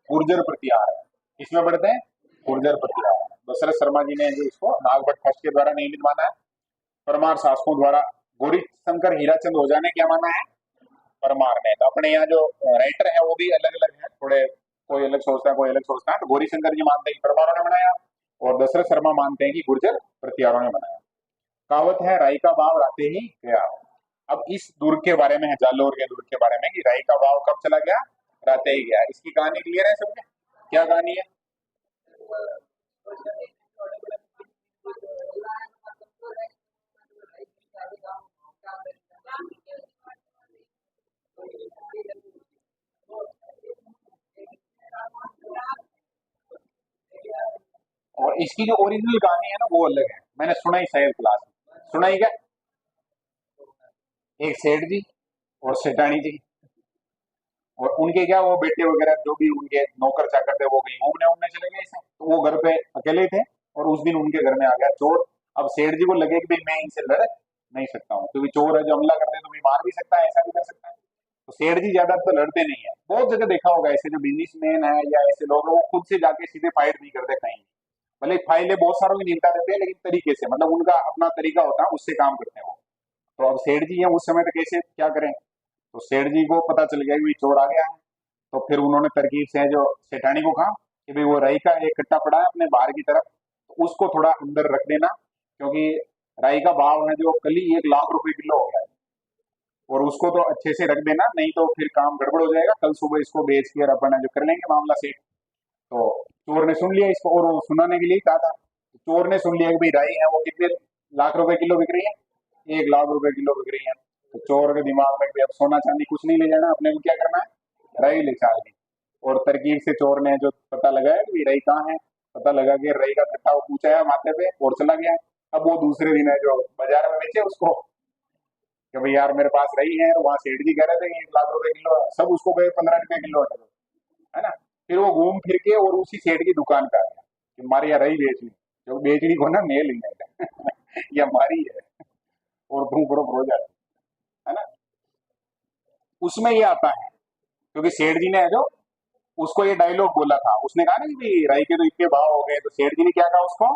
गुर्जर प्रतिहार है। किसमें पढ़ते हैं? गुर्जर प्रतिहार। दशरथ शर्मा जी ने जो इसको नागभट्ट फर्स्ट के द्वारा निर्मित माना है। परमार शासकों द्वारा गौरी शंकर हीराचंद ओझा ने क्या माना है? परमार ने। तो अपने यहाँ जो राइटर है वो भी अलग अलग है थोड़े। कोई अलग सोचता है, कोई अलग सोचता है। तो गौरी शंकर जी मानते हैं कि परमारों ने बनाया, और दशरथ शर्मा मानते हैं कि गुर्जर प्रतिहारों ने बनाया। कहावत है राई का भाव राते ही गया। अब इस दुर्ग के बारे में है, जालोर के दुर्ग के बारे में, कि राई का भाव कब चला गया? राते ही गया। इसकी कहानी क्लियर है सबके? क्या कहानी है? और इसकी जो ओरिजिनल कहानी है ना वो अलग है। मैंने सुना ही शायद क्लास में सुना ही क्या। एक सेठ जी और सेठानी जी, और उनके क्या वो बेटे वगैरह जो भी उनके नौकर चाकर थे वो कहीं घूमने उमने चले गए ऐसे। तो वो घर पे अकेले थे, और उस दिन उनके घर में आ गया चोर। अब सेठ जी को लगे कि भाई मैं इनसे लड़ नहीं सकता हूँ, क्योंकि चोर है जो हमला कर दे तो भी मार भी सकता है, ऐसा भी कर सकता है। तो सेठ जी ज्यादा तो लड़ते नहीं है। बहुत जगह देखा होगा ऐसे जो बिजनेसमैन है या ऐसे लोग हैं, वो खुद से जाके सीधे फाइट नहीं करते कहीं। भले फाइलें बहुत सारों की निपटा देते हैं, लेकिन तरीके से, मतलब उनका अपना तरीका होता है, उससे काम करते हैं वो। तो अब सेठ जी हैं उस समय तो कैसे क्या करें। तो सेठ जी को पता चल गया कि भाई चोर आ गया है। तो फिर उन्होंने तरकीब से जो सेठानी को कहा कि भाई वो राई का एक कट्टा पड़ा है अपने बाहर की तरफ, तो उसको थोड़ा अंदर रख देना, क्योंकि राई का भाव है जो कल ही 1 लाख रुपए किलो हो गया है। और उसको तो अच्छे से रख देना, नहीं तो फिर काम गड़बड़ हो जाएगा। कल सुबह इसको बेच के और अपन जो कर लेंगे मामला सेट। तो चोर ने सुन लिया इसको, और वो सुनाने के लिए कहा था। तो चोर ने सुन लिया कि भाई राई है वो कितने लाख रुपए किलो बिक रही है? 1 लाख रुपए किलो बिक रही है। तो चोर के दिमाग में भी अब सोना चांदी कुछ नहीं ले जाना, अपने को क्या करना है? राई ले चालनी। और तरकीब से चोर ने जो पता लगाया कि रई कहाँ है, पता लगा कि रई का कट्टा वो पूछा माथे पे और चला गया। अब वो दूसरे दिन है जो बाजार में बेचे उसको कि भाई यार मेरे पास रही है, वहां सेठ जी कह रहे थे कि 1 लाख रुपए किलो है। सब उसको कहे 15 रुपए किलो है ना। फिर वो घूम फिर के और उसी सेठ की दुकान पे आ गया कि हमारे यहाँ रही बेचनी, जो बेचनी को ना मेल ही नहीं ये हमारी है, और तुम करो प्रोजेक्ट, है ना। उसमें ये आता है क्योंकि सेठ जी ने है जो उसको ये डायलॉग बोला था, उसने कहा ना कि भाई राई के तो इतने भाव हो गए, तो सेठ जी ने क्या कहा उसको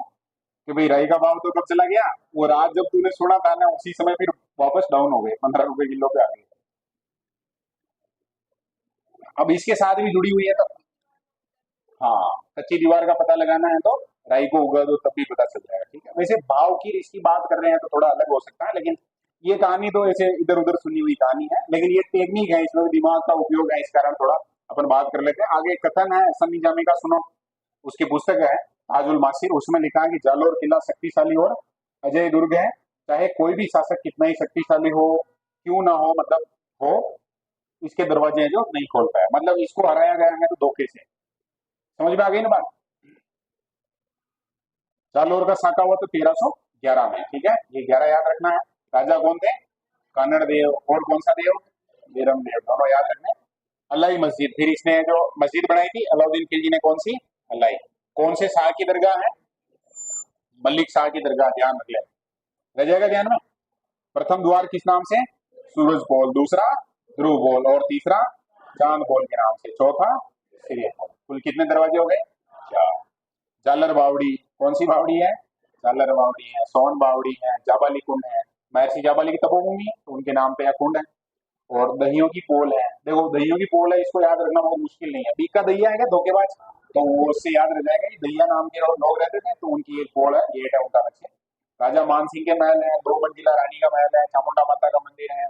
कि भाई राई का भाव तो कब चला गया, वो रात जब तूने सुना था ना उसी समय फिर वापस डाउन हो गए, 15 रुपए किलो पे आ गए। अब इसके साथ भी जुड़ी हुई है तो हाँ, कच्ची दीवार का पता लगाना है तो राई को उगा दो तब भी पता चल जाएगा। ठीक है, वैसे भाव की इसकी बात कर रहे हैं तो थोड़ा अलग हो सकता है, लेकिन ये कहानी तो ऐसे इधर उधर सुनी हुई कहानी है, लेकिन ये टेक्निक है, इसमें दिमाग का उपयोग है, इस कारण थोड़ा अपन बात कर लेते हैं। आगे एक कथन है सन्नी जामी का, सुनो। उसकी पुस्तक है ताजुल मासिर, उसमें लिखा है कि जालोर किला शक्तिशाली और अजय दुर्ग है, चाहे कोई भी शासक कितना ही शक्तिशाली हो, क्यों ना हो, मतलब हो, इसके दरवाजे हैं जो नहीं खोल पाया, मतलब इसको हराया गया है तो धोखे से। समझ में आ गई ना बात। जालोर का साका हुआ तो 1311 में। ठीक है, ये 11 याद रखना है। राजा कौन थे? कानड़ देव। और कौन सा देव? बीरम देव, दोनों याद रखने। अलाई मस्जिद, फिर इसने जो मस्जिद बनाई थी अलाउद्दीन खिलजी ने, कौन सी? अलाई। कौन से शाह की दरगाह है? मलिक शाह की दरगाह, ध्यान रख ले, रह जाएगा ध्यान में। प्रथम द्वार किस नाम से? सूरज पोल। दूसरा ध्रुव पोल। और तीसरा चांद पोल के नाम से। चौथा सिरिया पोल। कुल कितने दरवाजे हो गए? चार। जालर बावड़ी, कौन सी बावड़ी है? जालर बावड़ी है। सोन बावड़ी है। जाबाली कुंड है, महर्षि जाबाली की तपोभूमि है तो उनके नाम पे यह कुंड है। और दहियों की पोल है, देखो दहियों की पोल है, इसको याद रखना बहुत मुश्किल नहीं है। बीका दहिया है क्या धोखेबाज, तो वो उससे याद रह जाएगा कि दहिया नाम के लोग रहते थे, तो उनकी एक पोल है, गेट है उनका अलग से। राजा मान सिंह के महल है, 2 मंजिला रानी का महल है, चामुंडा माता का मंदिर है,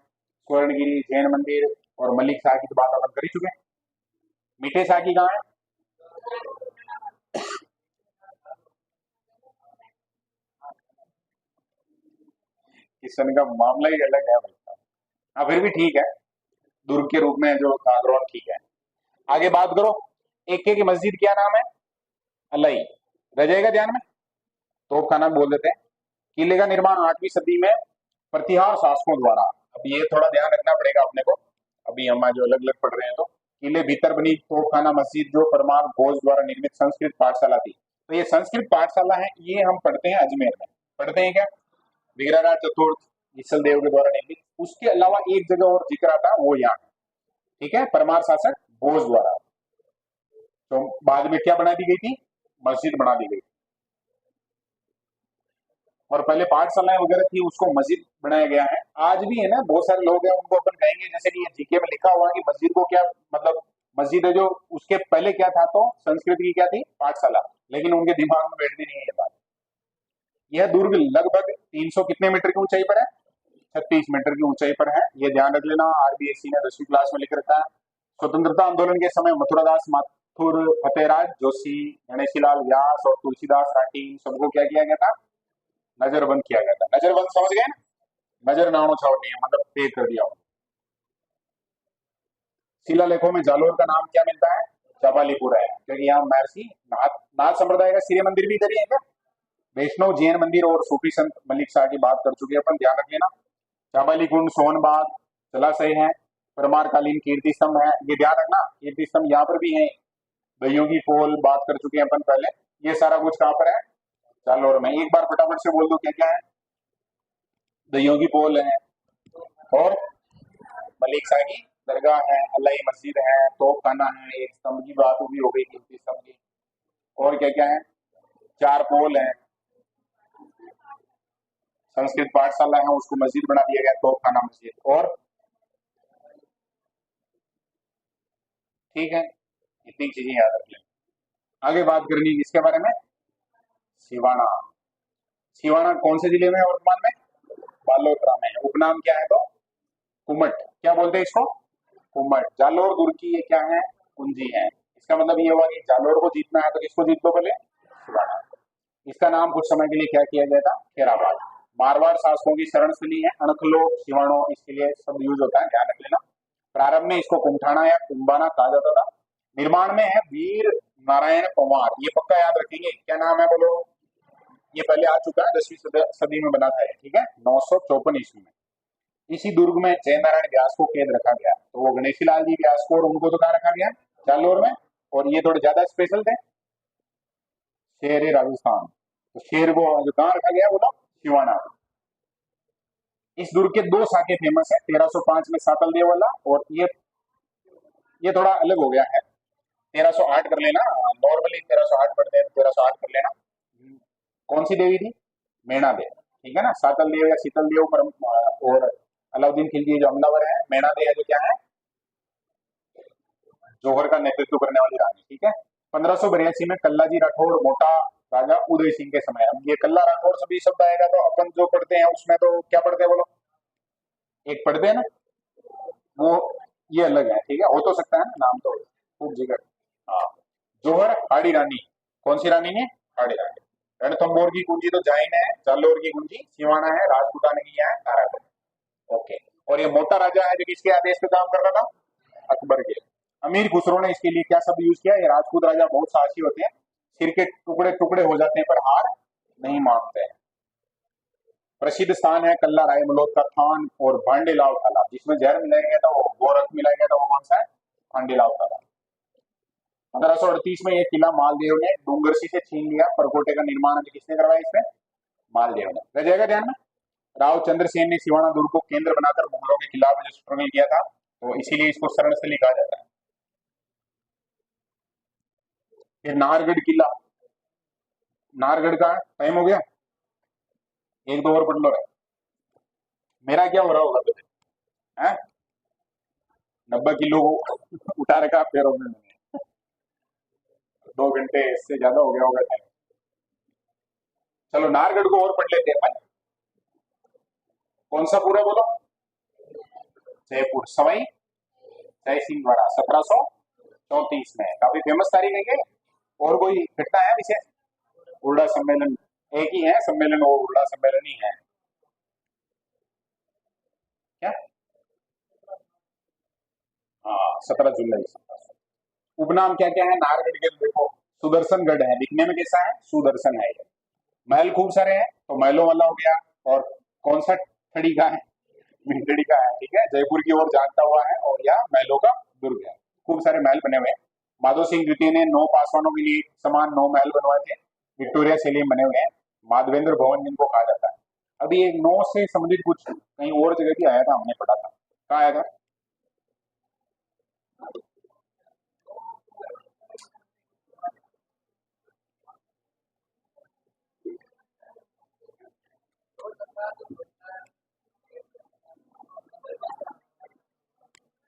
स्वर्णगिरी जैन मंदिर। और मलिक शाह की तो बात अपन कर ही चुके हैं। मीठे शाह की कहाँ है? किशन का मामला ही अलग है भाई साहब। हाँ फिर भी ठीक है, दुर्ग के रूप में जो नागरौन ठीक है। आगे बात करो, एक की मस्जिद क्या नाम है? अलई, रह जाएगा ध्यान में। तोप खाना बोल देते हैं। किले का निर्माण 8वीं सदी में प्रतिहार शासकों द्वारा। अब ये थोड़ा ध्यान रखना पड़ेगा अपने को, अभी हम जो अलग अलग पढ़ रहे हैं तो। किले भीतर बनी तोपखाना मस्जिद जो परमार घोष द्वारा निर्मित संस्कृत पाठशाला थी, तो ये संस्कृत पाठशाला है, ये हम पढ़ते हैं अजमेर में। पढ़ते हैं क्या? विग्रहराज चतुर्थ ईसल देव के द्वारा निर्मित। उसके अलावा एक जगह और जिक्र आता है, वो यहाँ है। ठीक है, परमार शासक घोष द्वारा। तो बाद में क्या बना दी गई थी? मस्जिद बना दी गई। और पहले पाठशालाएं वगैरह थी, उसको मस्जिद बनाया गया है। आज भी है ना, बहुत सारे लोग हैं उनको अपन कहेंगे, जैसे कि ये जीके में लिखा हुआ है कि मस्जिद को क्या मतलब, मस्जिद है जो उसके पहले क्या था, तो संस्कृत की क्या थी? पाठशाला। लेकिन उनके दिमाग में बैठती नहीं है ये बात। यह दुर्ग लगभग 300 कितने मीटर की ऊंचाई पर है? 36 मीटर की ऊंचाई पर है, ये ध्यान रख लेना, आरबीएससी ने 10वीं क्लास में लिख रखा है। स्वतंत्रता आंदोलन के समय मथुरादास माथुर, फतेहराज जोशी, गणेशीलाल व्यास और तुलसीदास राठी, सबको क्या किया गया था? नजरबंद किया गया था। नजरबंद समझ गए ना? नजर नानो छावनी है, मतलब तेज कर दिया। शिलालेखों में जालोर का नाम क्या मिलता है? जाबालीपुर है, क्योंकि यहाँ महर्षि नाथ नाथ संप्रदाय का सूर्य मंदिर भी इधर ही है क्या? वैष्णव जैन मंदिर और सूफी संत मलिक शाह की बात कर चुके हैं अपन, ध्यान रख लेना। जाबाली कुंड, सोनबाग, जलाशय है, परमारकालीन कीर्ति स्तंभ है, ये ध्यान रखना, कीर्ति स्तंभ यहाँ पर भी है। दहियों की पोल बात कर चुके हैं अपन पहले। ये सारा कुछ कहाँ पर है? जालोर में। एक बार फटाफट से बोल दो क्या क्या है। दहियों की पोल है, और मलिक शाह की दरगाह है, अल्लाही मस्जिद है, तोप खाना है, एक स्तंभ की बात भी हो गई कीर्ति स्तंभ की। और क्या क्या है? 4 पोल है, संस्कृत पाठशाला है, उसको मस्जिद बना दिया गया, तोप खाना मस्जिद। और ठीक है, इतनी चीजें याद रख लें। आगे बात करनी है किसके बारे में? सिवाना। सिवाना कौन से जिले में है वर्तमान में? बालोतरा में है। उपनाम क्या है तो? कुमट। क्या बोलते हैं इसको? कुमट। जालोर दुर्ग की ये क्या है? कुंजी है। इसका मतलब ये हुआ कि जालोर को जीतना है तो किसको जीत लो पहले? सिवाना। इसका नाम कुछ समय के लिए क्या किया गया था? खेराबाद। मारवाड़ शासकों की शरण स्थली है, अणखलो सिवाणो इसके लिए शब्द यूज होता है, ध्यान रख लेना। प्रारंभ में इसको कुमठाना या कुंभाना कहा जाता था। निर्माण में है वीर नारायण पंवार, ये पक्का याद रखेंगे। क्या नाम है बोलो? ये पहले आ चुका है, 10वीं सदी में बना था ये। ठीक है, 954 ईस्वी में। इसी दुर्ग में जय नारायण व्यास को कैद रखा गया, तो वो गणेशी लाल जी व्यास को, और उनको तो कहाँ रखा गया? जालोर में। और ये थोड़े ज्यादा स्पेशल थे, शेर ए राजस्थान, तो शेर को जो कहाँ रखा गया बोलो? सिवाना। इस दुर्ग के 2 साके फेमस है, 1305 में सातल देव वाला, और ये ये थोड़ा अलग हो गया है। 1308 कर लेना, नॉर्मली 1308 पढ़ते हैं, 1308 कर लेना। कौन सी देवी थी? मैना देवी, ठीक है ना। सातल देव या शीतल देव परम, और अलाउद्दीन खिलजी जो हमलावर है। मैना देवी जो क्या है, जौहर का नेतृत्व करने वाली रानी, ठीक है। 1582 में कल्ला जी राठौड़ मोटा राजा उदय सिंह के समय। अब ये कल्ला राठौड़ सभी शब्द आएगा तो अपन जो पढ़ते हैं उसमें तो क्या पढ़ते हैं बोलो? एक पढ़ते हैं ना, वो ये अलग है, ठीक है। हो तो सकता है ना, नाम तो खूब जिगर। हाँ, जौहर हाड़ी रानी। कौन सी रानी ने? हाड़ी रानी। रणथंभौर की कुंजी तो जाइन है, जालोर की कुंजी सिवाना है, राजपूताना की है तारागढ़। ओके। और ये मोटा राजा है जो किसके आदेश पे काम करता था? अकबर के। अमीर खुसरो ने इसके लिए क्या शब्द यूज किया? ये राजपूत राजा बहुत साहसी होते हैं, सिर के टुकड़े टुकड़े हो जाते हैं पर हार नहीं मानते हैं। प्रसिद्ध स्थान है कल्ला राय मलोद का थान और भांडेलाव तालाब, जिसमें जहर मिलाया गया था वो गोरख मिलाया गया था, वो कौन सा है? भांडेलाव तालाब। 1538 में ये किला मालदेव ने डूंगरसी से छीन लिया। परकोटे का निर्माण अभी किसने करवाया इसमें? मालदेव ने। रह जाएगा ध्यान में। राव चंद्रसेन ने सिवाना दुर्ग को केंद्र बनाकर मुगलों के खिलाफ जो स्ट्रगल किया था, तो इसीलिए इसको शरणस्थली कहा जाता है। फिर नाहरगढ़ किला। नाहरगढ़ का टाइम हो गया, एक दो और पढ़ लो। मेरा क्या हो रहा होगा तुझे? हैं? 90 किलो उठा रखा पैरों में मैंने। 2 घंटे इससे ज्यादा हो गया होगा टाइम। चलो नाहरगढ़ को और पढ़ लेते हैं अपन। कौन सा पूरा बोलो? जयपुर। सवाई जय सिंह द्वारा 1734 में। काफी फेमस तारीख है क्या? और कोई घटना है विशेष? उर्डा सम्मेलन। एक ही है सम्मेलन, वो उर्डा सम्मेलन ही है क्या? हाँ, 17 जुलाई। उपनाम क्या क्या है नाहरगढ़ के? तो देखो, सुदर्शनगढ़ है, दिखने में कैसा है? सुदर्शन है ये। महल खूब सारे हैं तो महलों वाला हो गया। और कौन सा खड़ी का है? मिंटड़ी का है, ठीक है। जयपुर की ओर जागता हुआ है, और यह महलों का दुर्ग है। खूब सारे महल बने हुए हैं। माधो सिंह द्वितीय ने 9 पासवानों के लिए समान 9 महल बनवाए थे, विक्टोरिया शैली में बने हुए हैं। माधवेंद्र भवन जिनको कहा जाता है। अभी एक 9 से संबंधित कुछ कहीं और जगह भी आया था, हमने पढ़ा था। कहाँ आया था?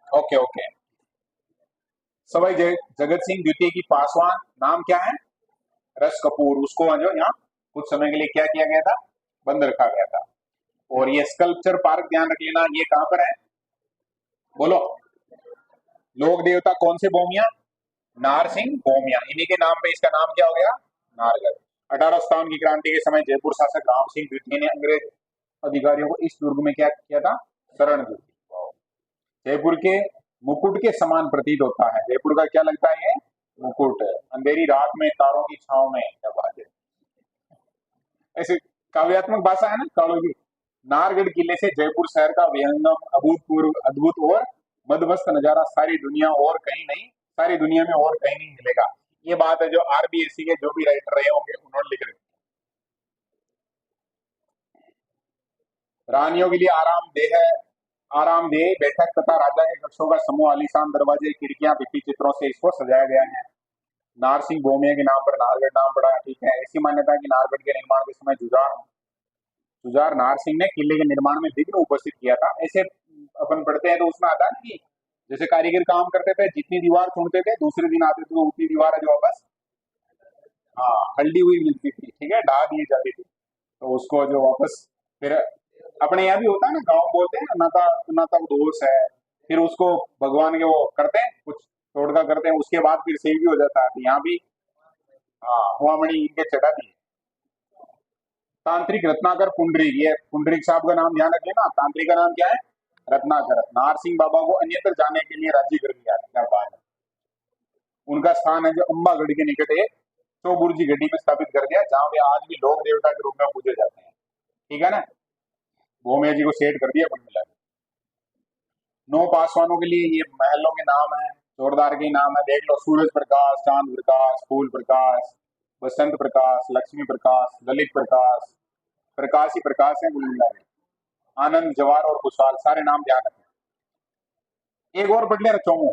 Okay okay. सवाई जगत सिंह द्वितीय की पासवान नाम क्या है? रस कपूर। उसको जो यहाँ कुछ समय के लिए क्या किया गया था? बंद रखा गया था। और ये स्कल्पचर पार्क ध्यान रख लेना, ये कहाँ पर है बोलो? लोक देवता कौन से भूमिया? नार सिंह भूमिया, इन्हीं के नाम पे इसका नाम क्या हो गया? नारगढ़। 1857 की क्रांति के समय जयपुर शासक राम सिंह द्वितीय ने अंग्रेज अधिकारियों को इस दुर्ग में क्या किया था? शरण दी थी। जयपुर के मुकुट के समान प्रतीत होता है। जयपुर का क्या लगता है? ये मुकुट। अंधेरी रात में तारों की छाव में, क्या बात है। ऐसे काव्यात्मक भाषा है ना कालों की। नाहरगढ़ किले से जयपुर शहर का विहंगम, अभूतपूर्व, अद्भुत और मदमस्त नजारा सारी दुनिया और कहीं नहीं, सारी दुनिया में और कहीं नहीं मिलेगा। ये बात है जो आरबीएससी के जो भी राइटर रहे होंगे उन्होंने लिख रखी है। रानियों के लिए आरामदेह है, आरामदेह बैठक तथा राजा के कक्षों का समूह, आलीशान दरवाजे, खिड़कियां, भित्ति चित्रों से इसको सजाया गया है। नारसिंह भौमिया के नाम पर नाहरगढ़ नाम पड़ा है, ठीक है। ऐसी मान्यता है कि नाहरगढ़ के निर्माण के समय जुजार जुजार नार सिंह ने किले के निर्माण में विघ्न उपस्थित किया था। ऐसे अपन पढ़ते हैं तो उसमें आता है ना कि जैसे कारीगर काम करते थे, जितनी दीवार चुनते थे दूसरे दिन आते थे तो उतनी दीवार है जो वापस, हाँ, हल्दी हुई मिलती थी, ठीक है, ढा दी जाती थी। तो उसको जो वापस फिर अपने यहाँ भी होता है ना, गाँव बोलते हैं ना, नाता दोष है। फिर उसको भगवान के वो करते हैं, कुछ तोड़का करते हैं, उसके बाद फिर सही भी हो जाता है। तो यहाँ भी हाँ, हुआमणी इनके चढ़ा दी। तांत्रिक रत्नाकर पुंडरीक, ये पुंडरीक साहब का नाम ध्यान रखिए ना। तांत्रिक का नाम क्या है? रत्नाकर। नार सिंह बाबा को अन्यत्र जाने के लिए राजी कर दिया। क्या बात है। उनका स्थान है जो अम्बागढ़ के निकट एक चौबुर्जी गड्डी में स्थापित कर दिया, जहां वे आज भी लोक देवता के रूप में पूजे जाते हैं, ठीक है ना। भूमिया जी को सेट कर दिया कुल मिला के। 9 पासवानों के लिए ये महलों के नाम है, जोरदार के नाम है, देख लो। सूरज प्रकाश, चांद प्रकाश, फूल प्रकाश, बसंत प्रकाश, लक्ष्मी प्रकाश, ललित प्रकाश, प्रकाश ही प्रकाश है कुल मिला के। आनंद, जवाहर और खुशहाल, सारे नाम ध्यान रखें। एक और पढ़ ले चौमू।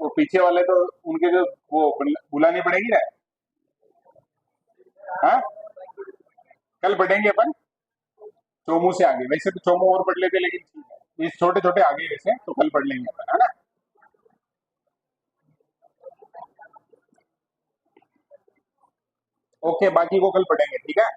वो पीछे वाले तो उनके जो वो बुलानी पड़ेगी ना। हाँ, कल पढ़ेंगे अपन चोमू से आगे। वैसे तो चोमू और पढ़ लेते, लेकिन इस छोटे छोटे आगे वैसे तो कल पढ़ लेंगे अपन, है ना। ओके, बाकी को कल पढ़ेंगे, ठीक है।